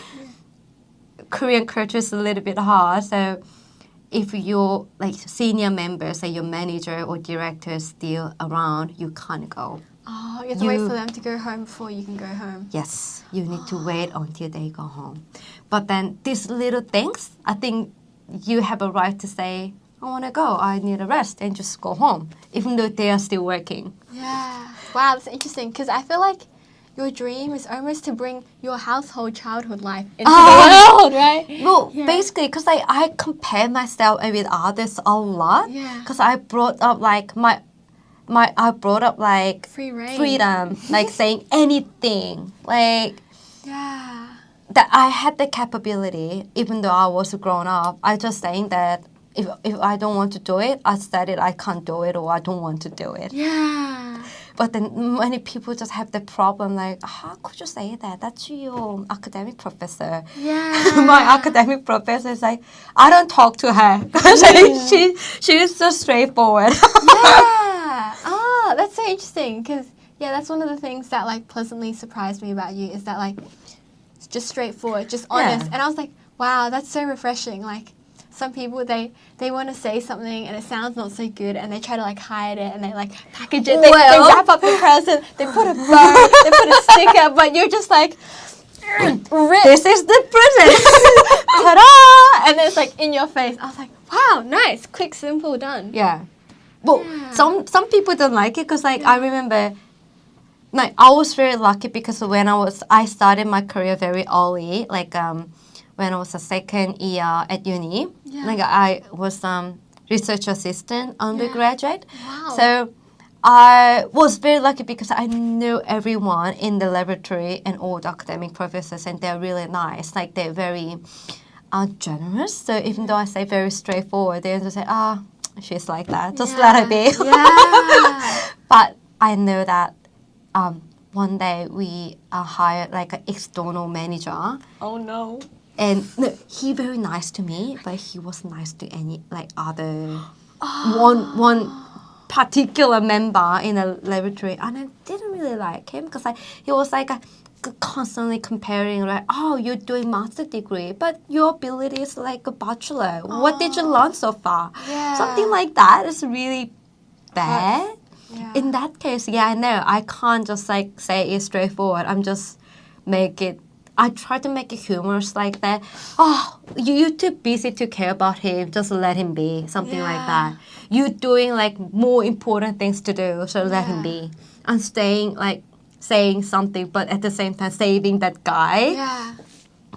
Korean culture is a little bit hard. So if your like senior members, say your manager or director is still around, you can't go. Oh, you have to wait for them to go home before you can go home. Yes, you need to wait until they go home. But then these little things, I think you have a right to say, I want to go, I need a rest, and just go home, even though they are still working. Yeah. Wow, that's interesting because I feel like your dream is almost to bring your household childhood life into the world, right? Well, basically, because I compare myself with others a lot. Yeah. Because I brought up like I brought up like Free reign. freedom, like saying anything, like Yeah. that I had the capability, even though I was grown up. I just saying that if I don't want to do it, I said it, I can't do it, or I don't want to do it. Yeah. But then many people just have the problem, like, how could you say that? That's your academic professor. Yeah. My academic professor is like, I don't talk to her. She's just straightforward. Yeah. Oh, that's so interesting because, yeah, that's one of the things that, like, pleasantly surprised me about you is that, like, it's just straightforward, just honest. Yeah. And I was like, wow, that's so refreshing. Like, some people, they want to say something and it sounds not so good and they try to, like, hide it and they, like, package it. They wrap up the present. They put a bow. They put a sticker. But you're just like, rip. This is the present. Ta-da! And it's, like, in your face. I was like, wow, nice. Quick, simple, done. Yeah. Well, Yeah. some people don't like it because, like, I remember, like, I was very lucky because when I started my career very early, like, when I was a second year at uni, like, I was research assistant undergraduate. Wow. So I was very lucky because I knew everyone in the laboratory and all the academic professors, and they're really nice. Like, they're very generous. So even though I say very straightforward, they just say, she's like that. Just let her be. Yeah. But I know that one day we hired like an external manager. Oh, no. And no, he very nice to me, but he was nice to any like other one particular member in the laboratory, and I didn't really like him because he was like constantly comparing, like, oh, you're doing master degree, but your ability is like a bachelor. What did you learn so far? Yeah. Something like that is really bad. Yeah. In that case, yeah, I know I can't just like say it straightforward. I'm just make it. I try to make it humorous like that. Oh, you're too busy to care about him. Just let him be. Something like that. You're doing like more important things to do, so let him be. I'm staying like saying something, but at the same time saving that guy. Yeah.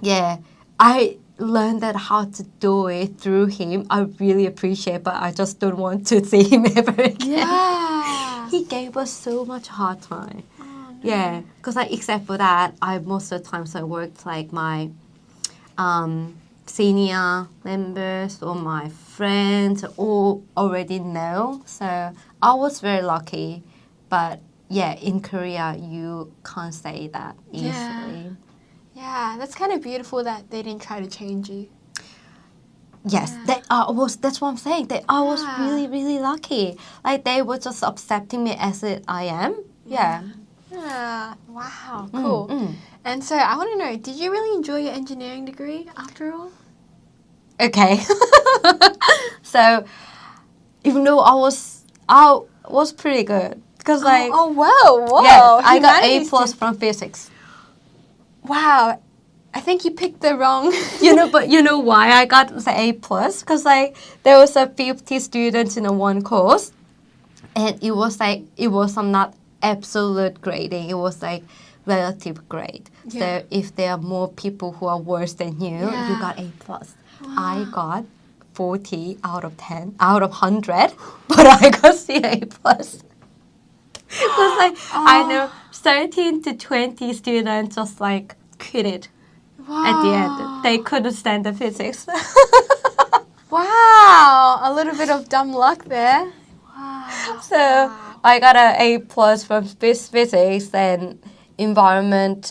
Yeah. I learned that how to do it through him. I really appreciate, but I just don't want to see him ever again. Yeah. He gave us so much hard time. Yeah, because like except for that, most of the times I worked like my senior members or my friends all already know. So I was very lucky, but yeah, in Korea you can't say that easily. Yeah, that's kind of beautiful that they didn't try to change you. Yes, that's what I'm saying. I was really, really lucky. Like they were just accepting me as I am. Yeah. Yeah. Wow. Cool. And so I want to know, did you really enjoy your engineering degree after all? Okay. So even though I was pretty good because like whoa. yes, I got A Humanities plus from physics. Wow. I think you picked the wrong. But you know why I got the A plus? Because like there was a 50 students in a one course, and it was not absolute grading. It was like relative grade. Yeah. So if there are more people who are worse than you, you got A plus. I got 40 out of 10 out of 100, but I got CA plus. Because like I know 13 to 20 students just like quit it. At the end, they couldn't stand the physics. Wow, a little bit of dumb luck there. Wow. So I got an A plus from physics and environment,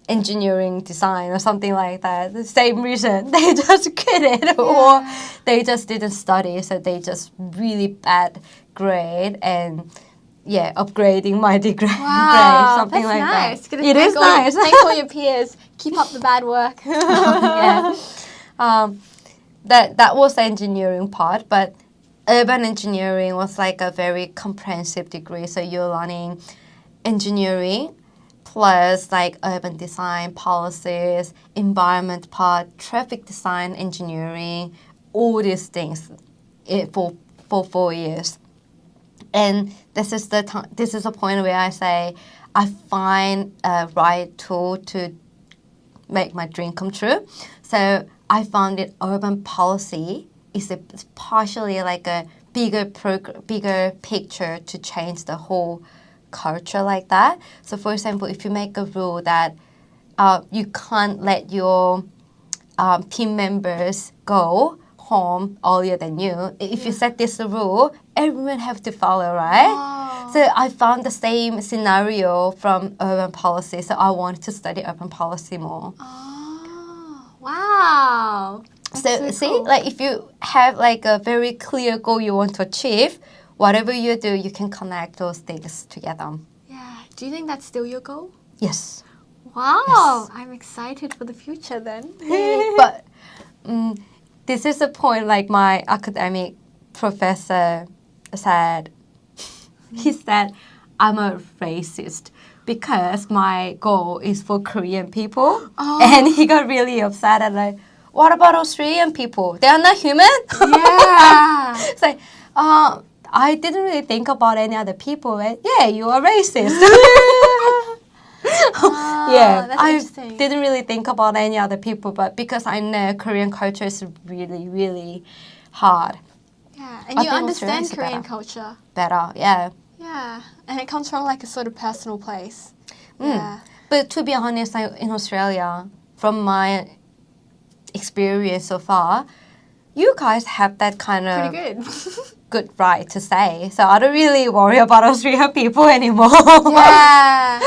engineering design or something like that. The same reason they just quit it or they just didn't study, so they just really bad grade and. Yeah, upgrading my degree. Wow, something that's like nice. that. It is nice. Thank all your peers Keep up the bad work. Yeah. That was the engineering part, but urban engineering was like a very comprehensive degree. So you're learning engineering plus like urban design, policies, environment part, traffic design, engineering, all these things for 4 years. And this is the point where I say I find a right tool to make my dream come true. So I found that urban policy is partially like a bigger picture to change the whole culture like that. So for example, if you make a rule that you can't let your team members go home earlier than you, if you set this rule, everyone have to follow, right? Oh. So I found the same scenario from urban policy. So I wanted to study urban policy more. Oh, wow. So That's see, cool. like if you have like a very clear goal you want to achieve, whatever you do, you can connect those things together. Yeah. Do you think that's still your goal? Yes. Wow. Yes. I'm excited for the future then. But this is the point like my academic professor said. He said, I'm a racist because my goal is for Korean people. Oh. And he got really upset and like, what about Australian people? They are not human? Yeah. It's like, I didn't really think about any other people. Right? Yeah, you are racist. Yeah, That's I interesting. didn't really think about any other people, but because I know Korean culture is really, really hard. Yeah, and I you think understand Australians are Korean better. culture. Better, yeah. Yeah, and it comes from like a sort of personal place. Yeah. But to be honest, in Australia, from my experience so far, you guys have that kind of Pretty good. good right to say. So I don't really worry about Australian people anymore. Yeah.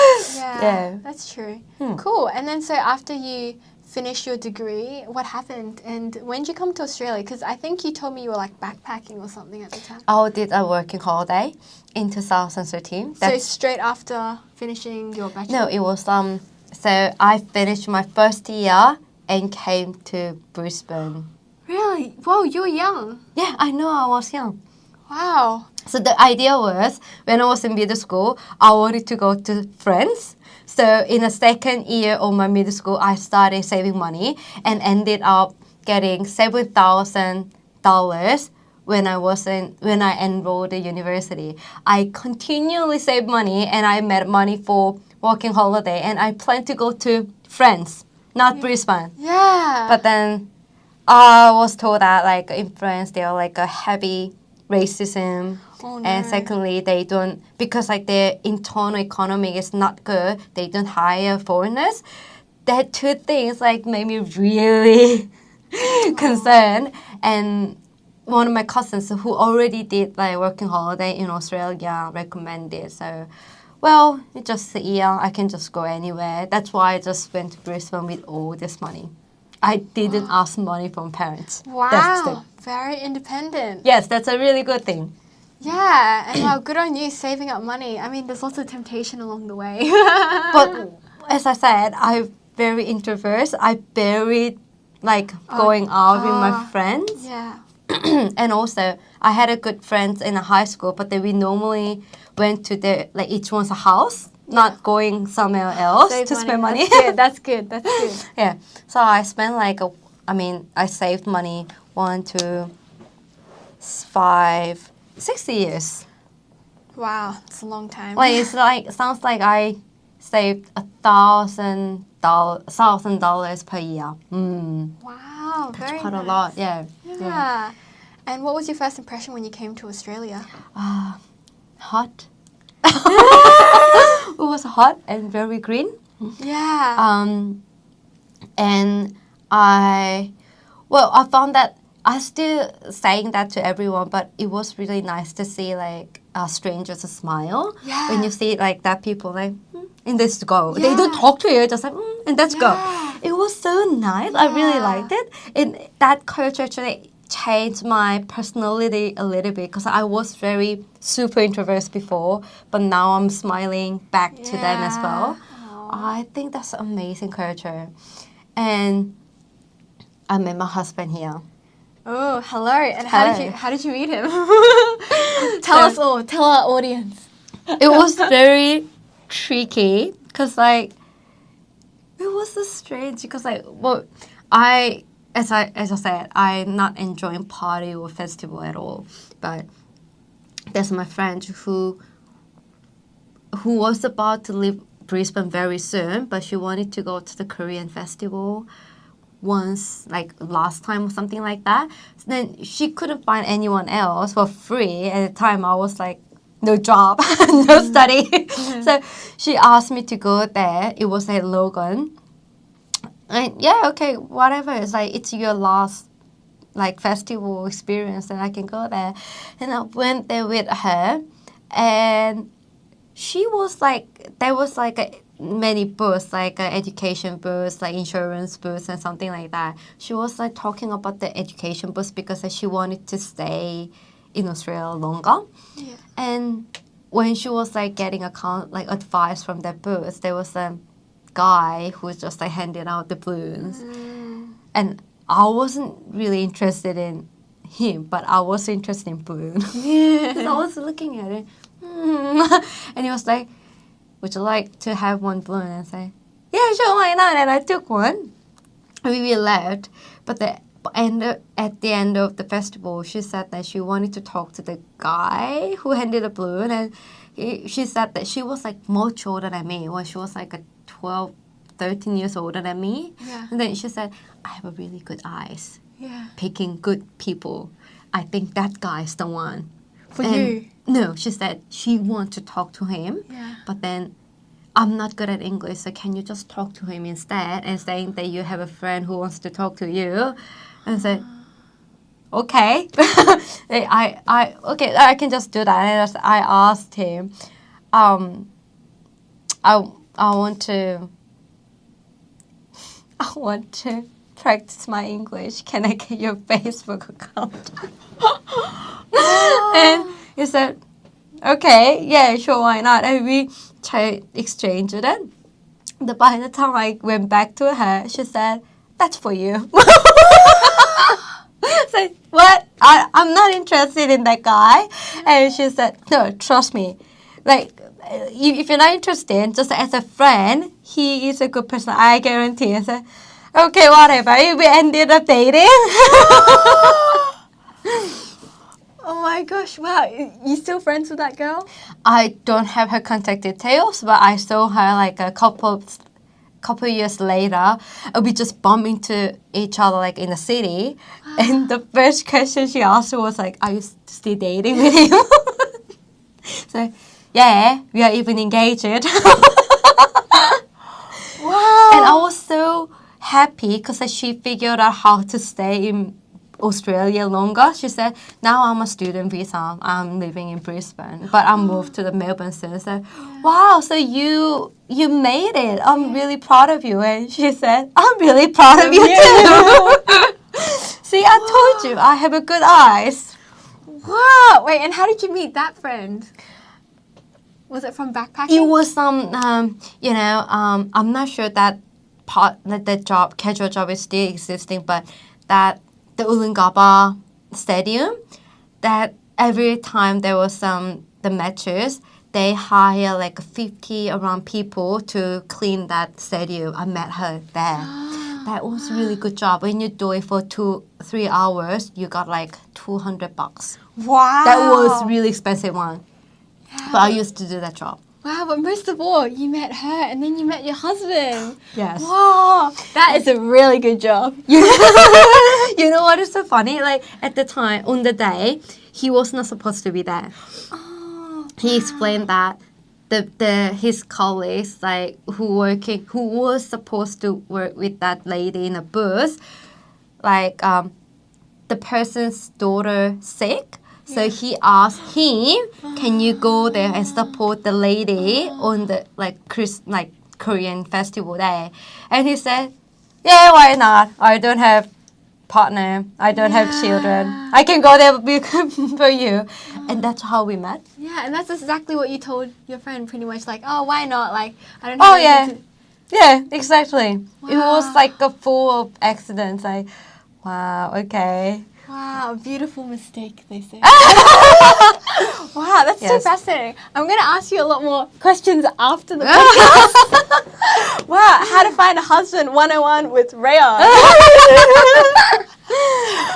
Yeah. That's true. Cool. And then so after you finished your degree, what happened? And when did you come to Australia? Because I think you told me you were like backpacking or something at the time. I did a working holiday in 2013. So straight after finishing your bachelor? No, it was so I finished my first year and came to Brisbane. Really? Whoa, you were young. Yeah, I know, I was young. Wow. So the idea was, when I was in middle school, I wanted to go to France. So in the second year of my middle school, I started saving money and ended up getting $7,000 when I enrolled at university. I continually saved money and I made money for working holiday, and I planned to go to France, not Brisbane. Yeah. But then I was told that like in France they are like a heavy racism. Oh, no. And secondly, they don't, because like their internal economy is not good, they don't hire foreigners. That two things like made me really concerned. And one of my cousins who already did like working holiday in Australia recommended. So, well, it's just a year, I can just go anywhere. That's why I just went to Brisbane with all this money. I didn't ask money from parents. Wow. That's Very independent. yes, that's a really good thing. Yeah, and wow, good on you saving up money. I mean, there's lots of temptation along the way. But as I said, I'm very introvert. I barely like going out with my friends. Yeah. And also, I had a good friends in high school, but then we normally went to like each one's house, not going somewhere else Save to spend money. That's good. That's good. Yeah. So I spent like I saved money 1, 2, 5, 6 years. Wow, it's a long time. Like it's like sounds like I saved $1,000 per year. Wow, That's very quite a nice. lot. Yeah. Yeah. And what was your first impression when you came to Australia? Hot. It was hot and very green. Yeah. And I found that I still saying that to everyone, but it was really nice to see like strangers smile Yeah. when you see like that people like and they just go. They Yeah. don't talk to you, just like and let's go. Yeah. It was so nice. I really Yeah. liked it. And that culture actually changed my personality a little bit because I was very super introverted before, but now I'm smiling back to them as well. I think that's amazing culture. And I met my husband here. Oh, hello. And Hello. how did you meet him? Tell us all. Tell our audience. It was very tricky because like it was so strange because like well as I said, I'm not enjoying party or festival at all. But there's my friend who was about to leave Brisbane very soon, but she wanted to go to the Korean festival once, like last time or something like that. So then she couldn't find anyone else for free. At the time, I was like, no job, no study. So she asked me to go there. It was at Logan. And yeah, okay, whatever. It's like, it's your last like festival experience and I can go there. And I went there with her and she was like, there was like many booths, like education booths, like insurance booths and something like that. She was like talking about the education booths because she wanted to stay in Australia longer. Yeah. And when she was like getting like advice from that booth, there was a guy who was just like handing out the balloons. And I wasn't really interested in him, but I was interested in balloon. Yeah. I was looking at it. And he was like, would you like to have one balloon? And I say, yeah, sure, why not? And I took one. And we left. But at the end of the festival, she said that she wanted to talk to the guy who handed the balloon. And she said that she was like much older than me. Well, she was like 12, 13 years older than me. Yeah. And then she said, I have a really good eyes. Yeah. Picking good people. I think that guy's the one. For And you? No, she said she wants to talk to him. Yeah. But then I'm not good at English, so can you just talk to him instead and saying that you have a friend who wants to talk to you? And I said, okay. I can just do that. And I asked him, I want to practice my English. Can I get your Facebook account? And he said, okay, yeah, sure, why not? And we exchanged it. But by the time I went back to her, she said, that's for you. So, what? I'm not interested in that guy. And she said, no, trust me. Like, if you're not interested, just as a friend, he is a good person, I guarantee. I said, okay, whatever. We ended up dating. Oh my gosh, wow. You still friends with that girl? I don't have her contact details, but I saw her like a couple years later. We just bumped into each other like in the city. And the first question she asked was like, are you still dating with him? So, yeah, we are even engaged. Wow. And I was so happy because she figured out how to stay in Australia longer. She said, now I'm a student visa. I'm living in Brisbane, but I moved to the Melbourne soon. So, wow, so you made it. I'm really proud of you. And she said, I'm really proud of you too. See, I told you, I have a good eyes. Wow. Wait, and how did you meet that friend? Was it from backpacking? It was I'm not sure that casual job is still existing, but that the Ulaanbaatar stadium, that every time there was the matches, they hire like 50 around people to clean that stadium. I met her there. That was a really good job. When you do it for 2-3 hours, you got like $200. Wow. That was really expensive one. Yeah. But I used to do that job. Wow, but most of all, you met her and then you met your husband. Yes. Wow. That is a really good job. You know what is so funny? Like at the time, on the day, he was not supposed to be there. Oh, He explained that his colleagues, like who was supposed to work with that lady in a booth, like the person's daughter sick. So he asked him, "Can you go there and support the lady on the Korean festival day?" And he said, "Yeah, why not? I don't have partner. I don't have children. I can go there for you." And that's how we met. Yeah, and that's exactly what you told your friend, pretty much. Like, oh, why not? Like, I don't have anything to... Yeah, exactly. It was Wow. like a full of accidents. Like, wow, okay. Wow, beautiful mistake, they say. Wow, that's so Yes. fascinating. I'm going to ask you a lot more questions after the podcast. Wow, how to find a husband 101 with Raeyeong.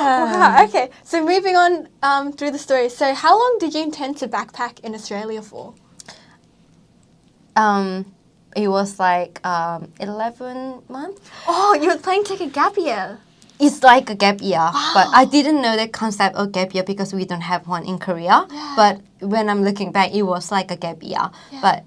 Wow, okay. So moving on through the story. So how long did you intend to backpack in Australia for? It was like 11 months. Oh, you were planning to take a gap year. It's like a gap year, but I Wow. didn't know the concept of gap year because we don't have one in Korea. Yeah. But when I'm looking back, it was like a gap year. Yeah. But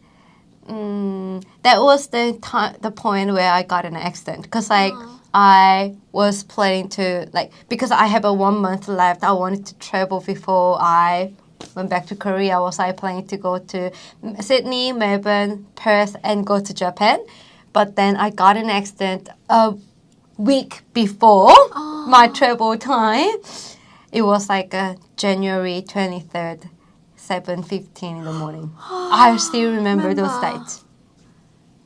that was the point where I got in an accident because like I was planning to like because I have a 1 month left. I wanted to travel before I went back to Korea. Was I planning to go to Sydney, Melbourne, Perth, and go to Japan? But then I got in an accident a week before my travel time. It was like January 23rd. 7:15 in the morning. I still remember those Remember. dates.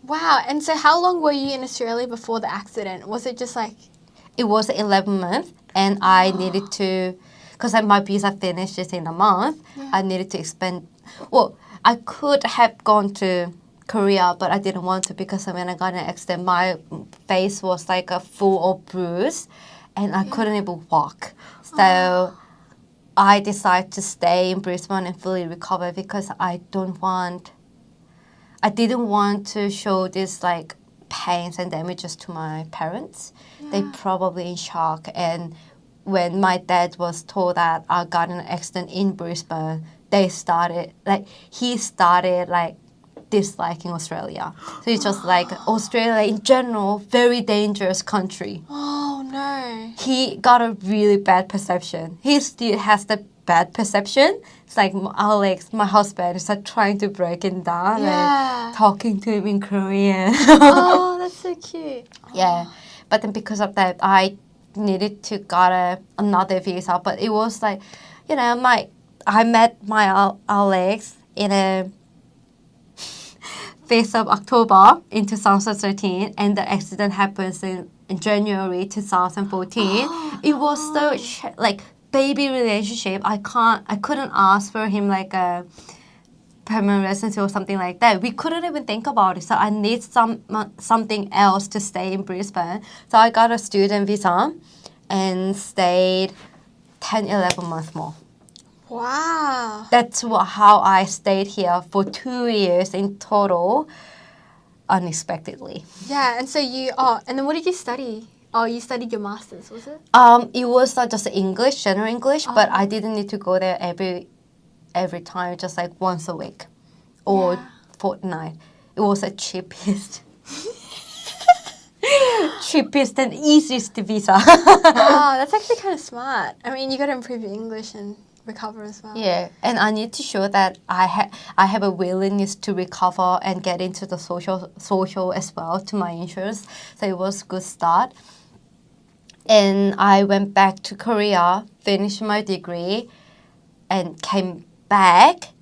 Wow, and so how long were you in Australia before the accident? Was it just like... It was 11 months, and I needed to, because my visa finished just in a month, Yeah. I needed to expand. Well, I could have gone to Korea, but I didn't want to because when I got in an accident, my face was like a full of bruise, and I couldn't even walk. So I decided to stay in Brisbane and fully recover because I didn't want to show this like pains and damages to my parents. They probably in shock. And when my dad was told that I got in an accident in Brisbane, he started disliking Australia. So it's just like Australia in general, very dangerous country. Oh, no. He got a really bad perception. He still has the bad perception. It's like Alex, my husband, is like trying to break him down Yeah. and talking to him in Korean. Oh, that's so cute. Yeah, but then because of that, I needed to get another visa. But it was like, I met my Alex in a 5th of October in 2013, and the accident happens in January 2014. It was so like baby relationship. I couldn't ask for him like a permanent residency or something like that. We couldn't even think about it. So I need something else to stay in Brisbane. So I got a student visa and stayed 10, 11 months more. Wow. That's how I stayed here for 2 years in total, unexpectedly. Yeah, and so and then what did you study? Oh, you studied your master's, was it? It was not just English, general English, but I didn't need to go there every time, just like once a week or fortnight. It was the cheapest. Cheapest and easiest visa. Wow, that's actually kind of smart. I mean, you got to improve your English and recover as well. Yeah, and I need to show that I have a willingness to recover and get into the social as well to my insurance. So it was a good start. And I went back to Korea, finished my degree, and came back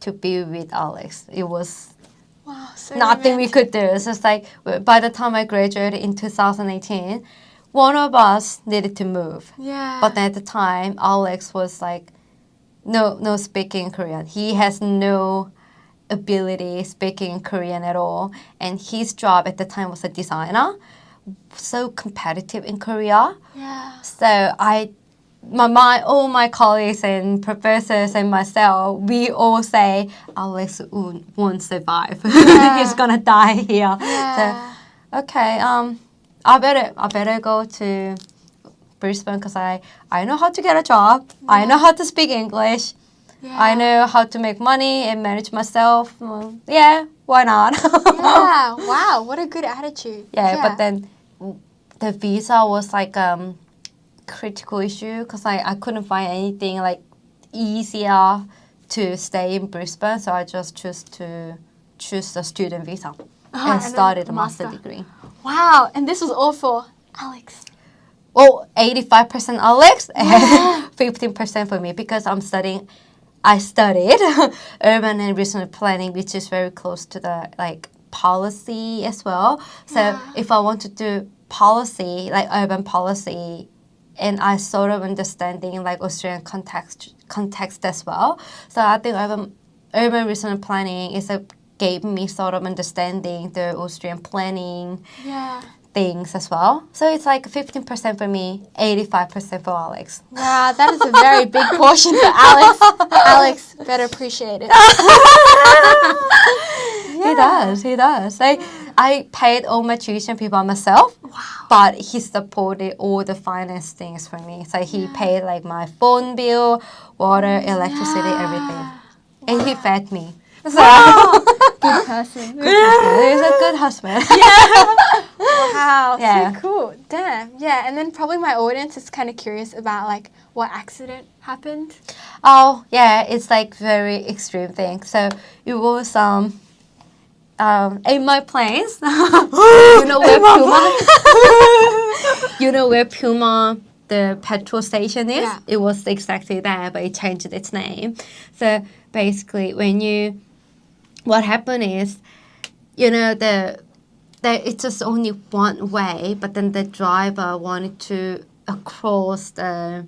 to be with Alex. It was Wow, so nothing we romantic. could do. It's just like by the time I graduated in 2018, one of us needed to move. Yeah. But at the time, Alex was like, no speaking Korean. He has no ability speaking Korean at all. And his job at the time was a designer. So competitive in Korea. Yeah. So all my colleagues and professors and myself, we all say Alex won't survive. Yeah. He's gonna die here. Yeah. So, okay, I better go to Brisbane because I know how to get a job. I know how to speak English. Yeah. I know how to make money and manage myself. Well, yeah, why not? Yeah. Wow, what a good attitude. Yeah, but then the visa was like critical issue because I couldn't find anything like easier to stay in Brisbane, so I just choose the student visa and started a master degree. Wow, and this was all for Alex. Well, 85% Alex and 15% for me because I studied urban and regional planning, which is very close to the like policy as well. So if I want to do policy, like urban policy, and I sort of understanding like Australian context as well. So I think urban regional planning is gave me sort of understanding the Australian planning things as well. So it's like 15% for me, 85% for Alex. Wow, that is a very big portion for Alex. Alex better appreciate it. He does. Like, I paid all my tuition fee by myself, but he supported all the finance things for me. So he paid like my phone bill, water, electricity, everything. And he fed me. So Good person. he's a good husband. Wow, Yeah. so cool. Damn. Yeah, and then probably my audience is kind of curious about like what accident happened. Oh, yeah, it's like very extreme thing. So it was in my place. You know where Puma? You know where Puma, the petrol station is? Yeah. It was exactly there, but it changed its name. So basically, what happened is, you know, it's just only one way, but then the driver wanted to cross the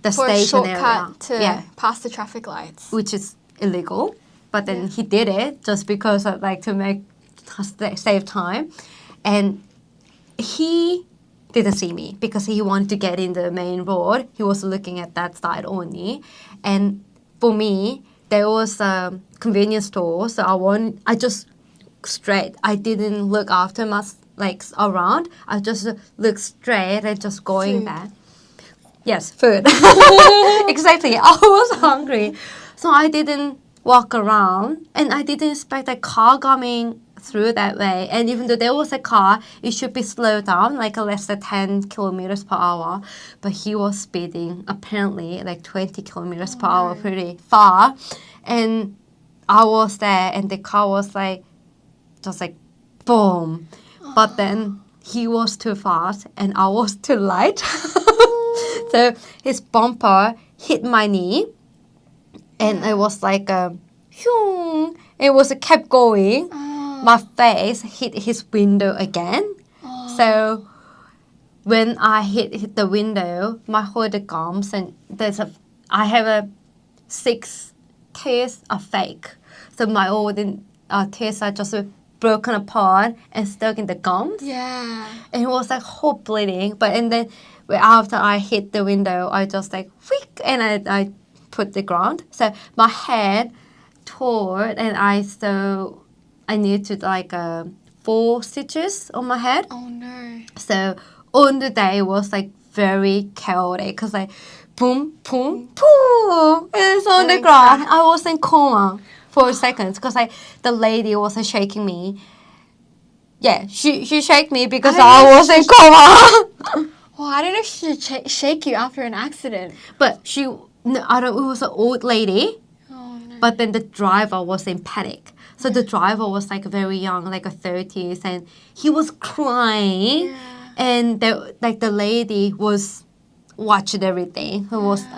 For a station area. shortcut to pass the traffic lights. Which is illegal. But then he did it just because of like to save time, and he didn't see me because he wanted to get in the main road. He was looking at that side only, and for me there was a convenience store, so I just straight. I didn't look after my like around. I just looked straight and just going there. Yes, food. Exactly. I was hungry, so I didn't walk around, and I didn't expect a car coming through that way. And even though there was a car, it should be slowed down, like less than 10 kilometers per hour. But he was speeding apparently like 20 kilometers per hour, pretty far. And I was there, and the car was like just like boom. But then he was too fast, and I was too light. So his bumper hit my knee. And it was like it was kept going. My face hit his window again. So when I hit the window, my whole gums, and I have 6 teeth are fake. So my all teeth are just broken apart and stuck in the gums. Yeah. And it was like whole bleeding. And then after I hit the window, I just like whick, and I put the ground. So my head tore, and I need to like 4 stitches on my head. Oh no. So on the day it was like very chaotic because like boom, boom, boom, it's on the ground. I was in coma for a second because like the lady was shaking me. Yeah, she shook me because I was in coma. Well, I don't know if she should shake you after an accident. But it was an old lady. Oh no. But then the driver was in panic. So the driver was like very young, like a 30s, and he was crying. Yeah. And the lady was watching everything.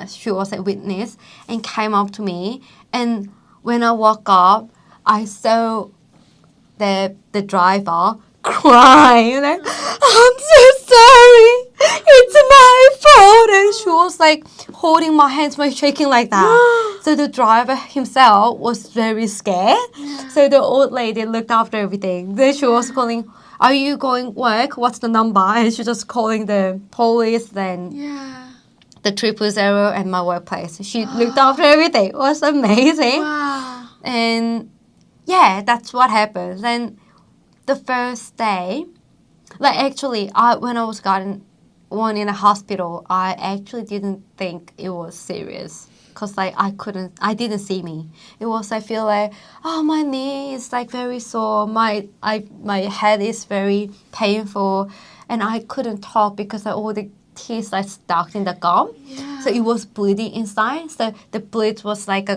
She was a witness and came up to me. And when I woke up, I saw the driver crying. Like, I'm so sorry. It's my fault. And she was like holding my hands by shaking like that. So the driver himself was very scared. Yeah. So the old lady looked after everything. Then she was calling, are you going work? What's the number? And she just calling the police, then the 000 and my workplace. She looked after everything. It was amazing. Wow. And yeah, that's what happened. And the first day, like actually, when I was gotten one in a hospital, I actually didn't think it was serious because like I didn't see me. It was, I feel like, oh, my knee is like very sore. My head is very painful, and I couldn't talk because all the teeth are stuck in the gum. Yeah. So it was bleeding inside. So the blood was like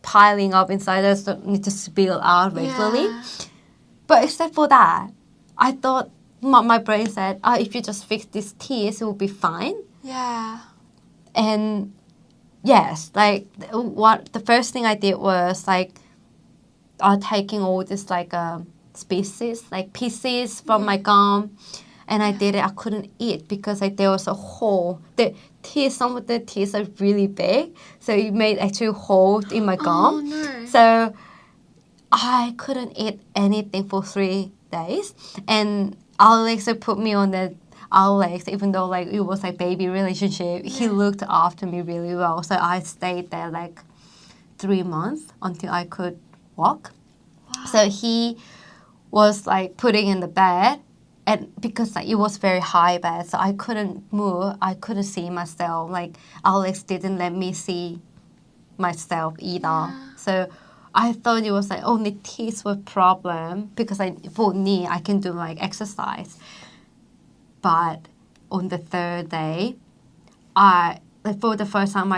piling up inside, so it need to spill out regularly. Yeah. But except for that, I thought, my brain said, if you just fix these teeth, it will be fine. Yeah. And yes, like the first thing I did was like taking all this like species, like pieces from my gum. And I did it. I couldn't eat because like there was a hole. The teeth, some of the teeth are really big, so it made actually holes in my gum. Oh no. So I couldn't eat anything for 3 days. And Alex put me on the Alex, even though like it was like baby relationship, he looked after me really well. So I stayed there like 3 months until I could walk. Wow. So he was like putting in the bed, and because like it was very high bed, so I couldn't move. I couldn't see myself. Like Alex didn't let me see myself either. Yeah. So I thought it was like only teeth were problem because for me I can do like exercise. But on the third day, for the first time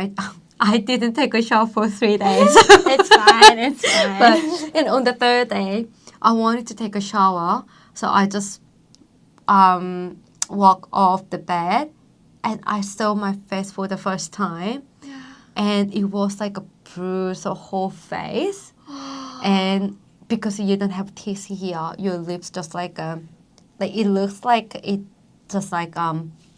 I didn't take a shower for 3 days. It's fine. It's fine. And on the third day, I wanted to take a shower, so I just walked off the bed, and I saw my face for the first time, and it was like a bruise, a whole face, and because you don't have teeth here, your lips just like it looks like it just like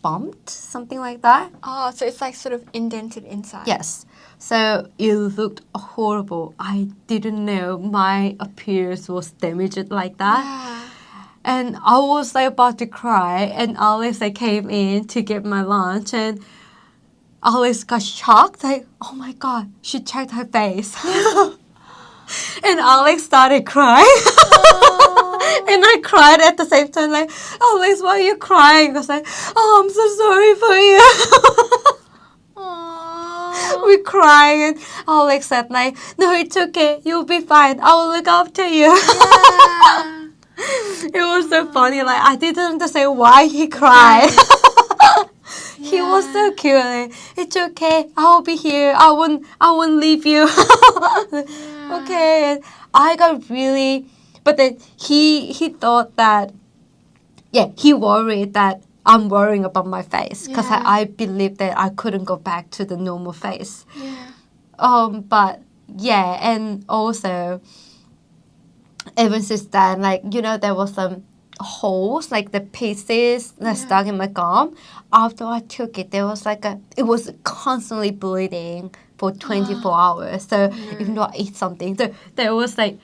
bumped, something like that. Oh, so it's like sort of indented inside. Yes. So it looked horrible. I didn't know my appearance was damaged like that. Yeah. And I was like about to cry, and Alice came in to get my lunch, and Alice got shocked, like, oh my god, she checked her face. And Alex started crying. And I cried at the same time, like, Alex, why are you crying? I was like, oh, I'm so sorry for you. Aww. We crying, and Alex said, like, no, it's okay, you'll be fine, I will look after you. Yeah. It was so funny, like, I didn't understand why he cried. He was so cute. Like, it's okay. I will be here. I won't leave you. Okay. And I got really, but then he thought that, he worried that I'm worrying about my face because I believed that I couldn't go back to the normal face. Yeah. But and also, ever since then, like, there was some holes, like the pieces that stuck in my gum. After I took it, there was like it was constantly bleeding for 24 hours. So even though I eat something, so there was like,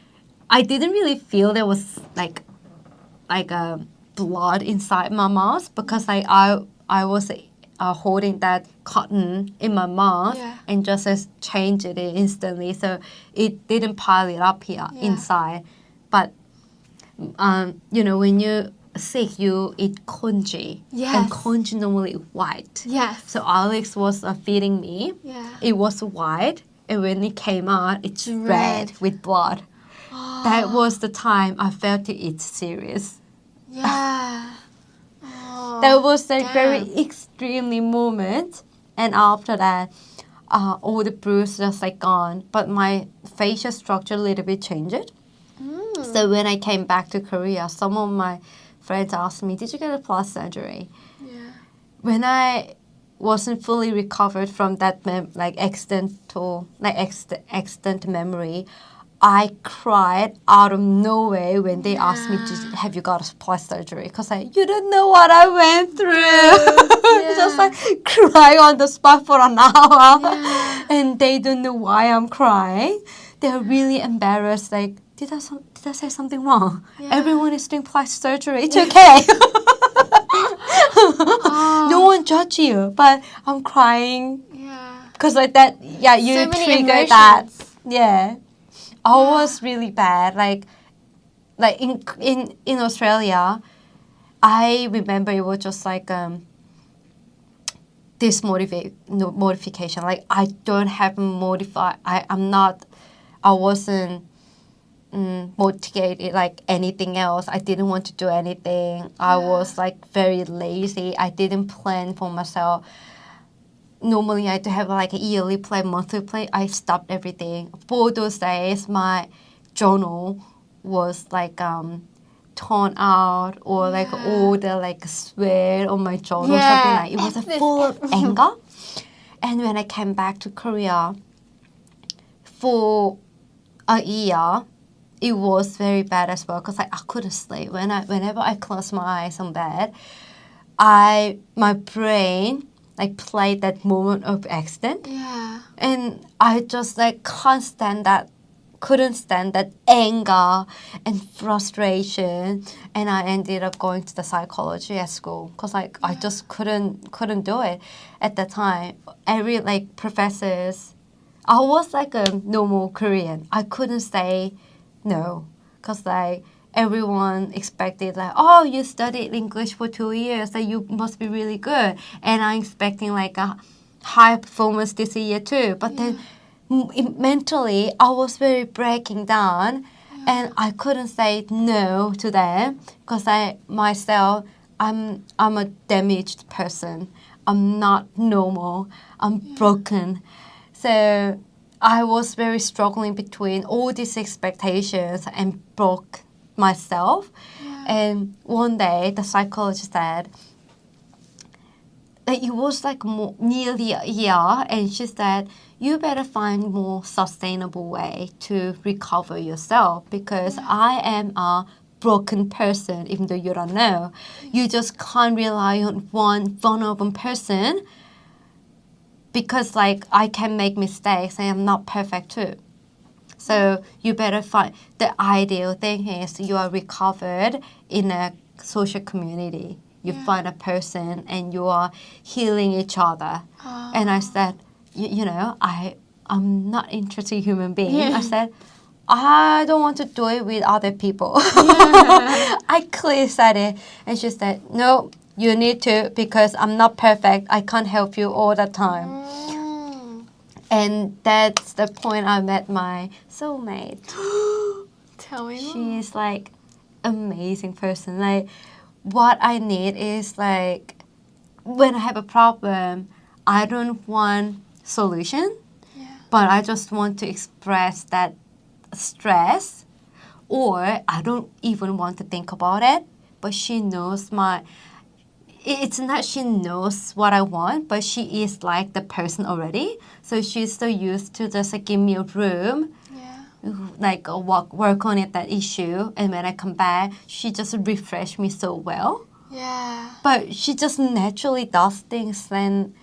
I didn't really feel there was like blood inside my mouth because I was holding that cotton in my mouth and just changed it instantly. So it didn't pile it up here inside. But when you're sick, you eat congee. Yes. And congee normally white. Yes. So Alex was feeding me. Yeah. It was white, and when it came out, it's red with blood. That was the time I felt it's serious. Yeah. Oh, That was a very extremely moment. And after that, all the bruise just like gone. But my facial structure a little bit changed. So when I came back to Korea, some of my friends asked me, did you get a plastic surgery? Yeah. When I wasn't fully recovered from that accident memory, I cried out of nowhere when they asked me, have you got a plastic surgery? Because you don't know what I went through. Just like crying on the spot for an hour. Yeah. And they don't know why I'm crying. They're really embarrassed, like, did I say something wrong? Yeah. Everyone is doing plastic surgery. It's okay. No one judge you, but I'm crying. Yeah. Because like that, you So many trigger emotions. that. Yeah. I was really bad. Like in Australia, I remember it was just like this modification. Like I don't have I wasn't motivated like anything else. I didn't want to do anything. I was like very lazy. I didn't plan for myself. Normally I had to have like a yearly plan, monthly plan. I stopped everything. For those days, my journal was like torn out, or like all the like sweat on my journal, something like it was full of anger. And when I came back to Korea for a year, it was very bad as well because like I couldn't sleep. Whenever I closed my eyes on bed, my brain like played that moment of accident. Yeah. And I just like couldn't stand that anger and frustration, and I ended up going to the psychology at school because like I just couldn't do it at the time. Every like professors, I was like a normal Korean. I couldn't say no because like everyone expected like, oh, you studied English for 2 years, so you must be really good, and I'm expecting like a high performance this year too. But then mentally, I was very breaking down, and I couldn't say no to them because I'm a damaged person. I'm not normal. I'm broken. So I was very struggling between all these expectations and broke myself. And one day, the psychologist said, like, it was like nearly a year, and she said, you better find more sustainable way to recover yourself because I am a broken person, even though you don't know. You just can't rely on one vulnerable person because like I can make mistakes and I'm not perfect too. So you better find the ideal thing is you are recovered in a social community. You find a person and you are healing each other. And I said, you know, I'm not interested in human being. I said, I don't want to do it with other people. I clearly said it. And she said, no, you need to because I'm not perfect. I can't help you all the time. And that's the point I met my soulmate. Tell me more. She's like amazing person. Like what I need is like when I have a problem, I don't want solution, but I just want to express that stress, or I don't even want to think about it. But she knows it's not she knows what I want, but she is like the person already. So she's so used to just like give me a room, like work on it, that issue. And when I come back, she just refresh me so well. Yeah. But she just naturally does things, and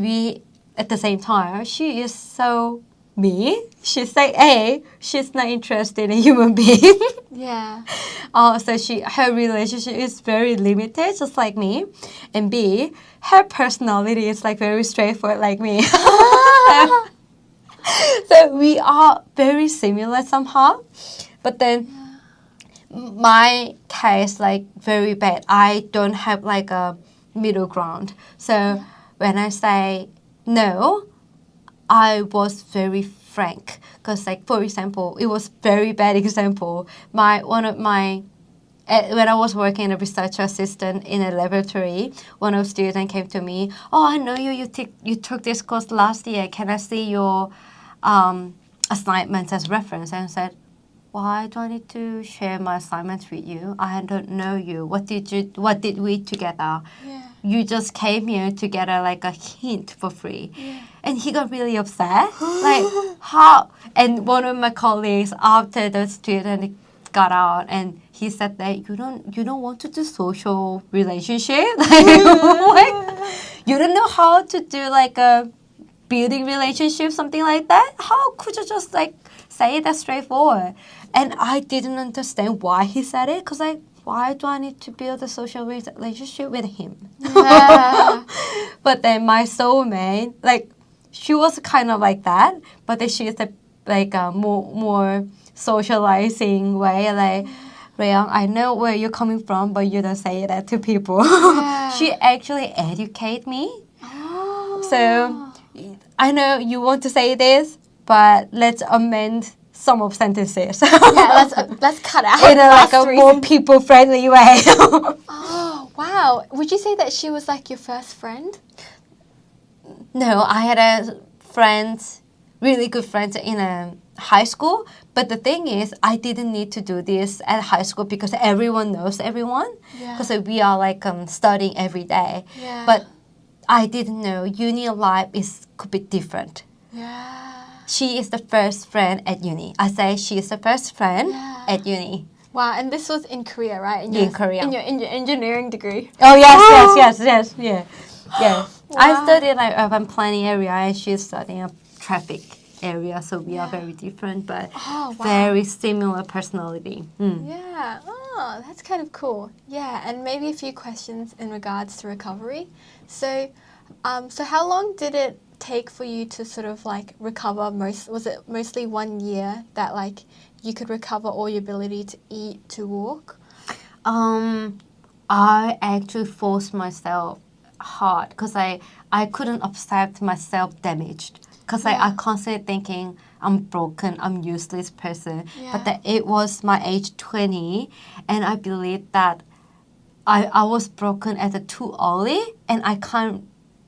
we at the same time, she is so me. She's like A, she's not interested in human being. Yeah. So her relationship is very limited, just like me. And B, her personality is like very straightforward like me. So we are very similar somehow. But then my case like very bad. I don't have like a middle ground. So when I say no, I was very frank because, like, for example, it was very bad example. When I was working as a research assistant in a laboratory, one of the students came to me. Oh, I know you took this course last year. Can I see your assignments as reference? And I said, why do I need to share my assignments with you? I don't know you. What did we together? You just came here to get like a hint for free. And he got really upset. Like, how? And one of my colleagues, after the student got out, and he said that you don't want to do social relationship? Like, you don't know how to do like a building relationship, something like that? How could you just like say that straightforward? And I didn't understand why he said it, because like, why do I need to build a social relationship with him? But then my soulmate, like, she was kind of like that, but then she's a more socializing way, like, Raeyeong, I know where you're coming from, but you don't say that to people. She actually educated me. So I know you want to say this, but let's amend some of sentences. Let's cut out in a more people-friendly way. Oh, wow. Would you say that she was like your first friend? No, I had a friend, really good friends in high school. But the thing is, I didn't need to do this at high school because everyone knows everyone. Because we are like studying every day. But I didn't know uni life could be different. she is the first friend at uni. I say she is the first friend Yeah. at uni. Wow, and this was in Korea, right? In Korea. In your engineering degree. Oh yes, yeah. I Wow. studied like urban planning area, and she's studying a traffic area, so we are very different, but Oh, wow. very similar personality. Yeah. Oh, that's kind of cool. Yeah, and maybe a few questions in regards to recovery. So, so how long did it take for you to sort of like recover? Was it mostly 1 year that like you could recover all your ability to eat, to walk? I actually forced myself hard because I couldn't accept myself damaged because I constantly thinking I'm broken, I'm useless person. Yeah. But that it was my age 20, and I believe that I was broken at the too early, and I can't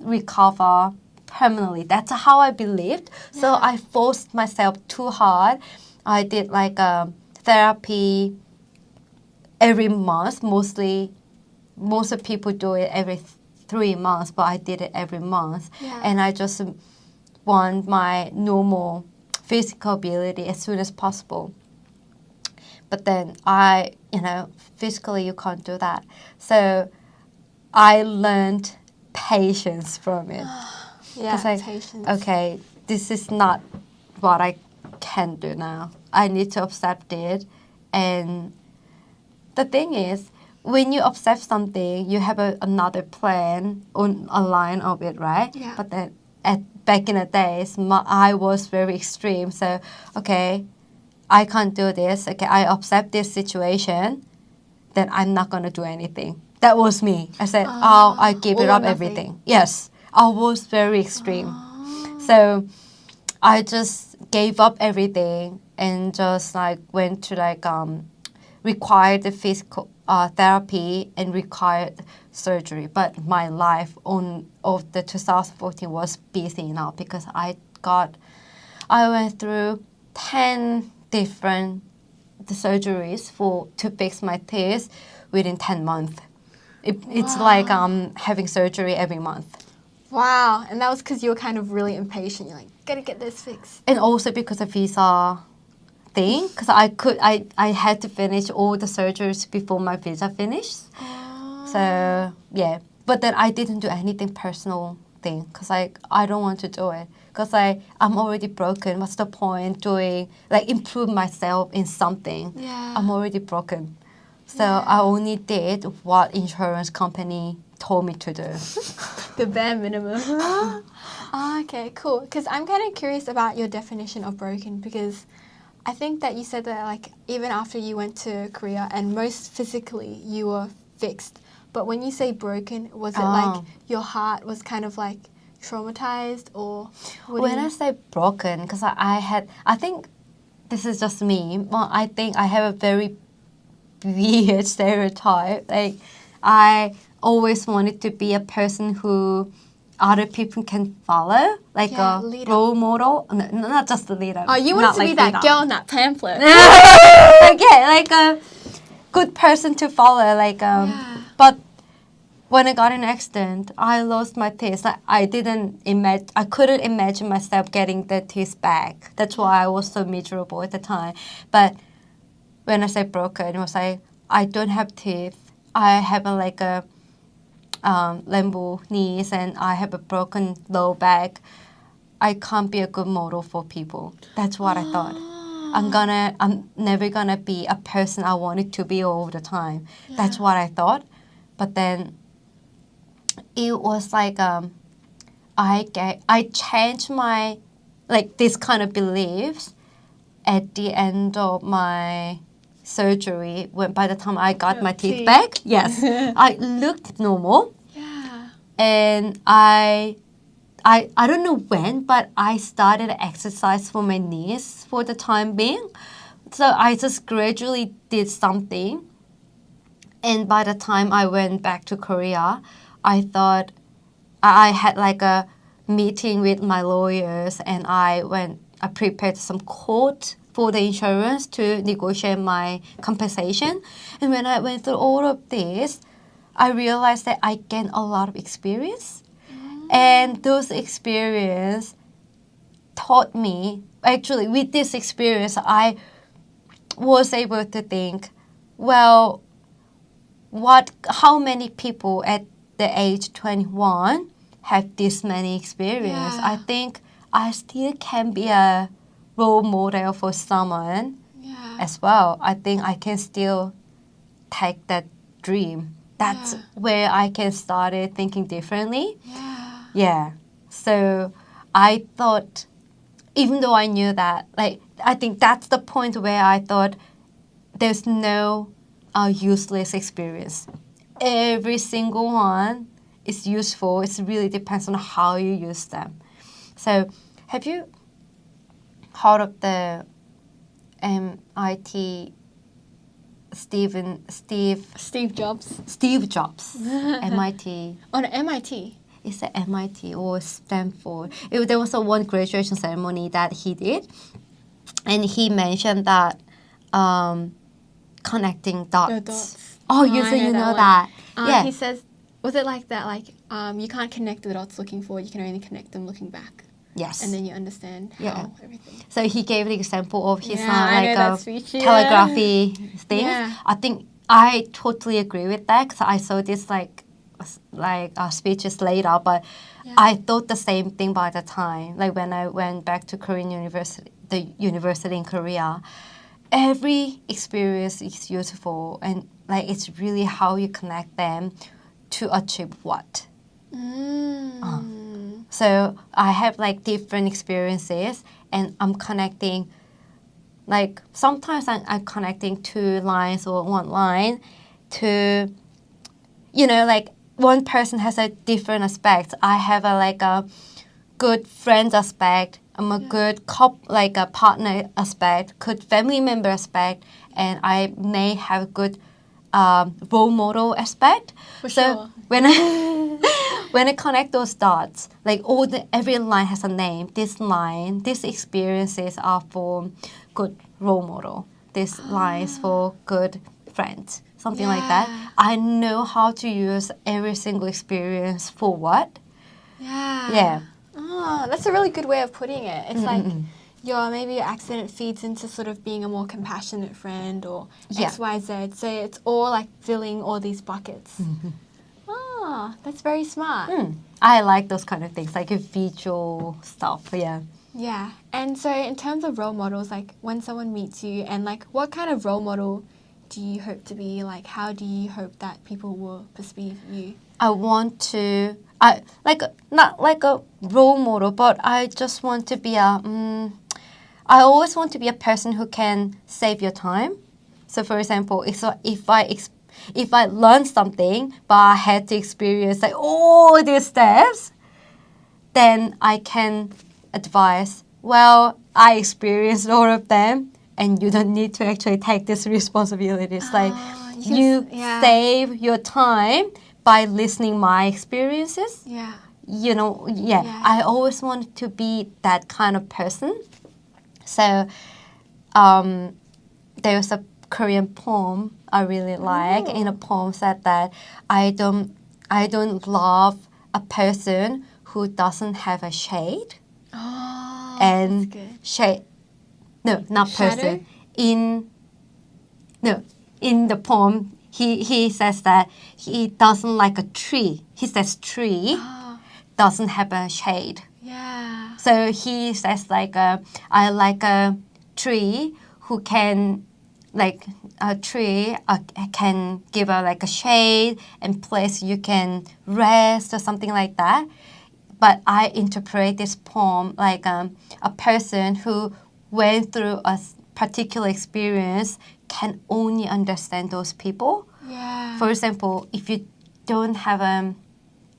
recover permanently. That's how I believed. So Yeah. I forced myself too hard. I did like therapy every month. Most of people do it every 3 months, but I did it every month. Yeah. And I just want my normal physical ability as soon as possible. But then physically you can't do that. So I learned patience from it. Yeah, 'Cause patience. okay, this is not what I can do now. I need to accept it. And the thing is, when you accept something, you have another plan on a line of it, right? Yeah. But then back in the days, I was very extreme. So, okay, I can't do this. Okay, I accept this situation, then I'm not going to do anything. That was me. I said, I give it all or up nothing. everything. Yes, I was very extreme. So I just gave up everything and just like went to like required the physical therapy and required surgery. But my life of the 2014 was busy enough because I went through 10 different surgeries to fix my teeth within 10 months. It's like having surgery every month. Wow, and that was because you were kind of really impatient. You're like, gotta get this fixed. And also because of visa thing, because I had to finish all the surgeries before my visa finished. So yeah, but then I didn't do anything personal thing because I don't want to do it because I'm already broken. What's the point doing like improve myself in something? Yeah. I'm already broken. So I only did what insurance company told me to do. The bare minimum. Okay, cool. Because I'm kind of curious about your definition of broken because I think that you said that like even after you went to Korea and most physically you were fixed, but when you say broken, was it like your heart was kind of like traumatized or When I say broken, because I think this is just me, but I think I have a very weird stereotype. Like I always wanted to be a person who other people can follow, like a leader. role model. No, not just a leader. Oh, you not wanted to be that girl in that pamphlet. Okay, like a good person to follow. Like but when I got in an accident, I lost my teeth. I couldn't imagine myself getting the teeth back. That's why I was so miserable at the time. But when I say broken, it was like I don't have teeth. I have a limbo knees and I have a broken low back. I can't be a good model for people. That's what I thought. I'm never gonna be a person I wanted to be all the time. Yeah. That's what I thought. But then it was like I changed my like this kind of beliefs at the end of my surgery when by the time I got my teeth back. Yes. I looked normal. Yeah. And I don't know when, but I started exercise for my knees for the time being. So I just gradually did something. And by the time I went back to Korea, I thought I had like a meeting with my lawyers and I prepared some quote for the insurance to negotiate my compensation. And when I went through all of this, I realized that I gained a lot of experience. And those experience taught me, actually, with this experience, I was able to think, well, how many people at the age 21 have this many experience? Yeah. I think I still can be a role model for someone Yeah. as well. I think I can still take that dream. That's Yeah. where I can start thinking differently. Yeah. Yeah. So I thought, even though I knew that, like, I think that's the point where I thought there's no useless experience. Every single one is useful. It really depends on how you use them. So have you heard of the MIT Steve Jobs. Steve Jobs, MIT. On MIT. It's at MIT or Stanford. There was one graduation ceremony that he did, and he mentioned that connecting dots. The dots. Oh, you I so you know one. that? Yeah. He says, was it like that? Like, you can't connect the dots looking forward. You can only connect them looking back. Yes. And then you understand how everything. So he gave the example of his I know that speech, telegraphy things. Yeah. I think I totally agree with that because I saw this speeches later, but I thought the same thing by the time. Like when I went back to Korean university, the university in Korea, every experience is useful, and like it's really how you connect them to achieve what. So I have like different experiences, and I'm connecting. Like sometimes I'm connecting 2 lines or 1 line to, like one person has a different aspect. I have a good friend aspect. I'm a good a partner aspect, good family member aspect, and I may have good role model aspect. For so sure. when I connect those dots, like every line has a name. These experiences are for good role model. This line is for good friends. Something like that. I know how to use every single experience for what. Yeah. Oh, that's a really good way of putting it. It's like maybe your accident feeds into sort of being a more compassionate friend or X, Y, Z. So it's all like filling all these buckets. Oh, that's very smart. I like those kind of things, like visual stuff. Yeah. Yeah. And so in terms of role models, like when someone meets you and like what kind of role model do you hope to be? Like how do you hope that people will perceive you? I want to, not like a role model, but I just want to be I always want to be a person who can save your time. So for example, if I learn something, but I had to experience like all these steps, then I can advise, well, I experienced all of them, and you don't need to actually take this responsibility. It's like you save your time by listening my experiences. Yeah. I always want to be that kind of person. So there's a Korean poem I really like. In a poem said that I don't love a person who doesn't have a shade. Oh, And that's good. shade. No, not Shadow? person. In the poem, he says that he doesn't like a tree. He says tree doesn't have a shade. Yeah. So he says I like a tree who can, like a tree can give a shade and place you can rest or something like that. But I interpret this poem like a person who went through a particular experience can only understand those people. Yeah. For example, if you don't have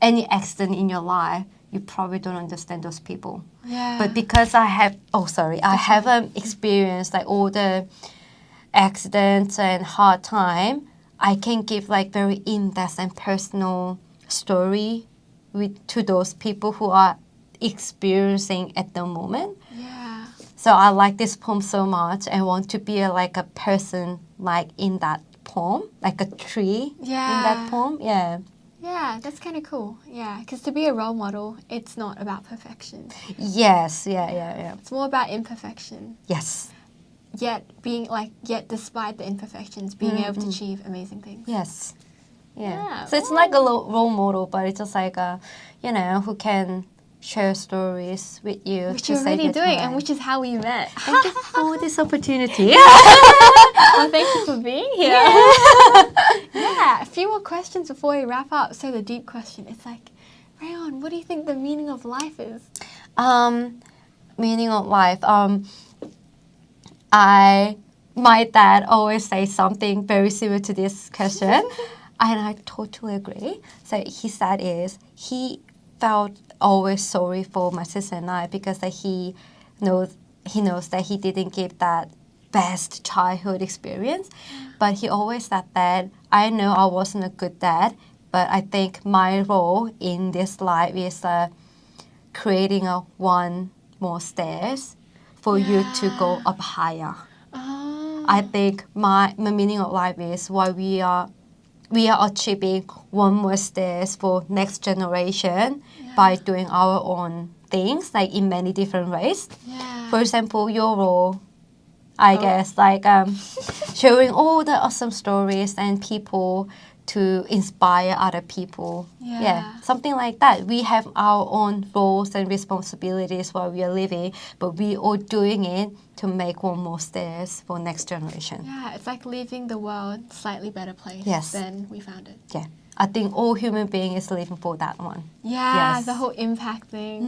any accident in your life, you probably don't understand those people. Yeah. But because I haven't experienced like all the accidents and hard time, I can give like very in-depth and personal story to those people who are experiencing at the moment. Yeah. So I like this poem so much. I want to be like a person like in that poem, like a tree in that poem. Yeah. Yeah, that's kind of cool. Yeah, because to be a role model, it's not about perfection. Yes, yeah. It's more about imperfection. Yes. Yet despite the imperfections, being able to achieve amazing things. Yes. Yeah. Yeah. So it's like a role model, but it's just like a, who can share stories with you. Which to you're save already your doing, time. and which is how we met. Thank you for this opportunity. Well, thank you for being here. Yeah, a few more questions before we wrap up. So the deep question, it's like, Raeyeong, what do you think the meaning of life is? Meaning of life. My dad always says something very similar to this question, and I totally agree. So he said he felt always sorry for my sister and I because that he knows that he didn't give that best childhood experience, but he always said that I know I wasn't a good dad, but I think my role in this life is creating one more stairs for you to go up higher. Oh. I think my meaning of life is why we are achieving one more stairs for next generation by doing our own things, like in many different ways. Yeah. For example, your role, I guess, like sharing all the awesome stories and people to inspire other people. Yeah. Something like that. We have our own roles and responsibilities while we are living, but we are doing it to make one more stairs for next generation. Yeah, it's like leaving the world slightly better place than we found it. Yeah. I think all human being is living for that one. Yeah, Yes. the whole impact thing.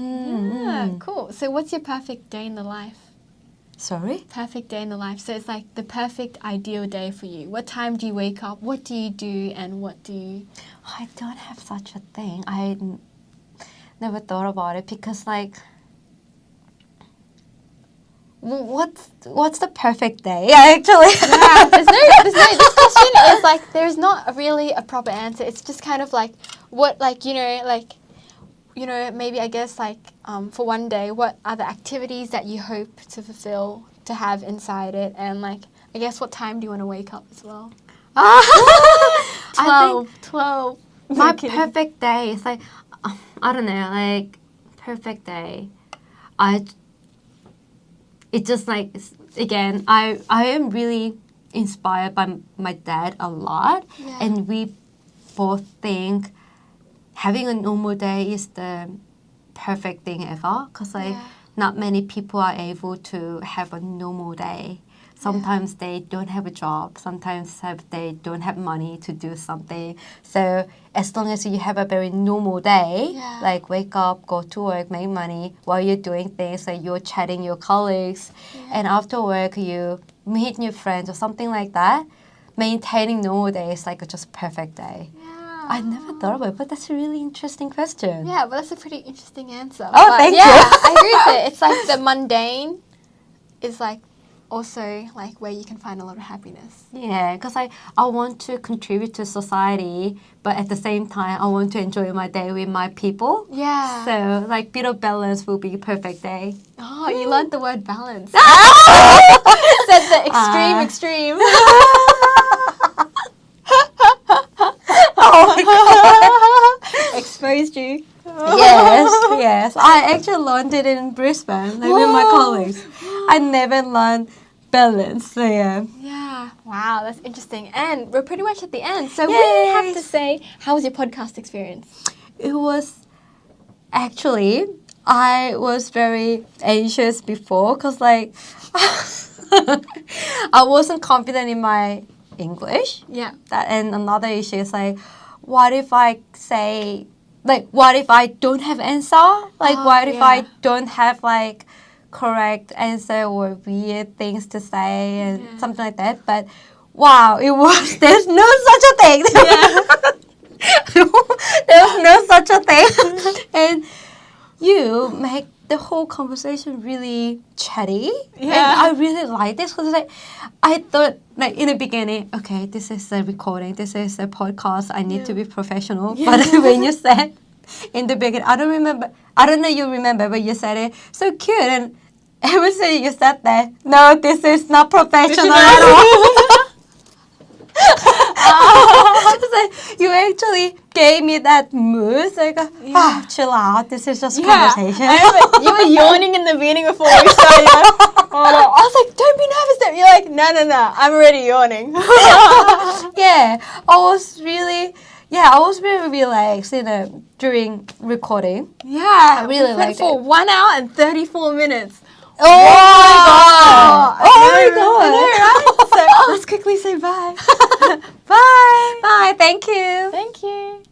Yeah, cool. So what's your perfect day in the life? Sorry? Perfect day in the life. So it's like the perfect ideal day for you. What time do you wake up? What do you do? And what do you... I don't have such a thing. I never thought about it because like what's the perfect day? Actually. Yeah, there's no, this question is like, there's not really a proper answer. It's just kind of like, what, like, maybe I guess like for one day, what are the activities that you hope to fulfill, to have inside it? And like, I guess what time do you want to wake up as well? 12. My perfect day is like, I don't know, like perfect day. It's just like, again, I am really inspired by my dad a lot. Yeah. And we both think having a normal day is the perfect thing ever. Because like not many people are able to have a normal day. Sometimes they don't have a job. Sometimes they don't have money to do something. So as long as you have a very normal day, like wake up, go to work, make money, while you're doing things, like you're chatting your colleagues, and after work you meet new friends or something like that, maintaining normal day is like just perfect day. I never thought about it, but that's a really interesting question. Yeah, but that's a pretty interesting answer. Oh, thank you. I agree with it. It's like the mundane is like also like where you can find a lot of happiness. Yeah, because I want to contribute to society, but at the same time, I want to enjoy my day with my people. Yeah. So, like, bit of balance will be a perfect day. Oh, you learned the word balance. Said the extreme. Oh my God. Exposed you. Yes. I actually learned it in Brisbane, like with my colleagues. I never learned balance. So yeah. Yeah. Wow, that's interesting. And we're pretty much at the end. So we have to say, how was your podcast experience? It was actually, I was very anxious before because like I wasn't confident in my English. Yeah. And another issue is like, what if I say, like, what if I don't have answer? Like, what if I don't have like correct answer or weird things to say and something like that? But wow, there's no such a thing. There's no such a thing. And you make the whole conversation really chatty. And I really like this because like, I thought like in the beginning, okay, this is a recording, this is a podcast, I need to be professional. But when you said in the beginning, I don't know you remember, but you said it so cute, and ever since you said that, no, this is not professional at all. So you actually gave me that mood. So I go, chill out. This is just conversation. I remember you were yawning in the beginning before we started. I was like, don't be nervous. You're like, no, I'm already yawning. Yeah, I was really relaxed, during recording. Yeah, I really we went liked for it. 1 hour and 34 minutes. Oh my god! I know, right? So let's quickly say bye. Bye. Bye. Thank you. Thank you.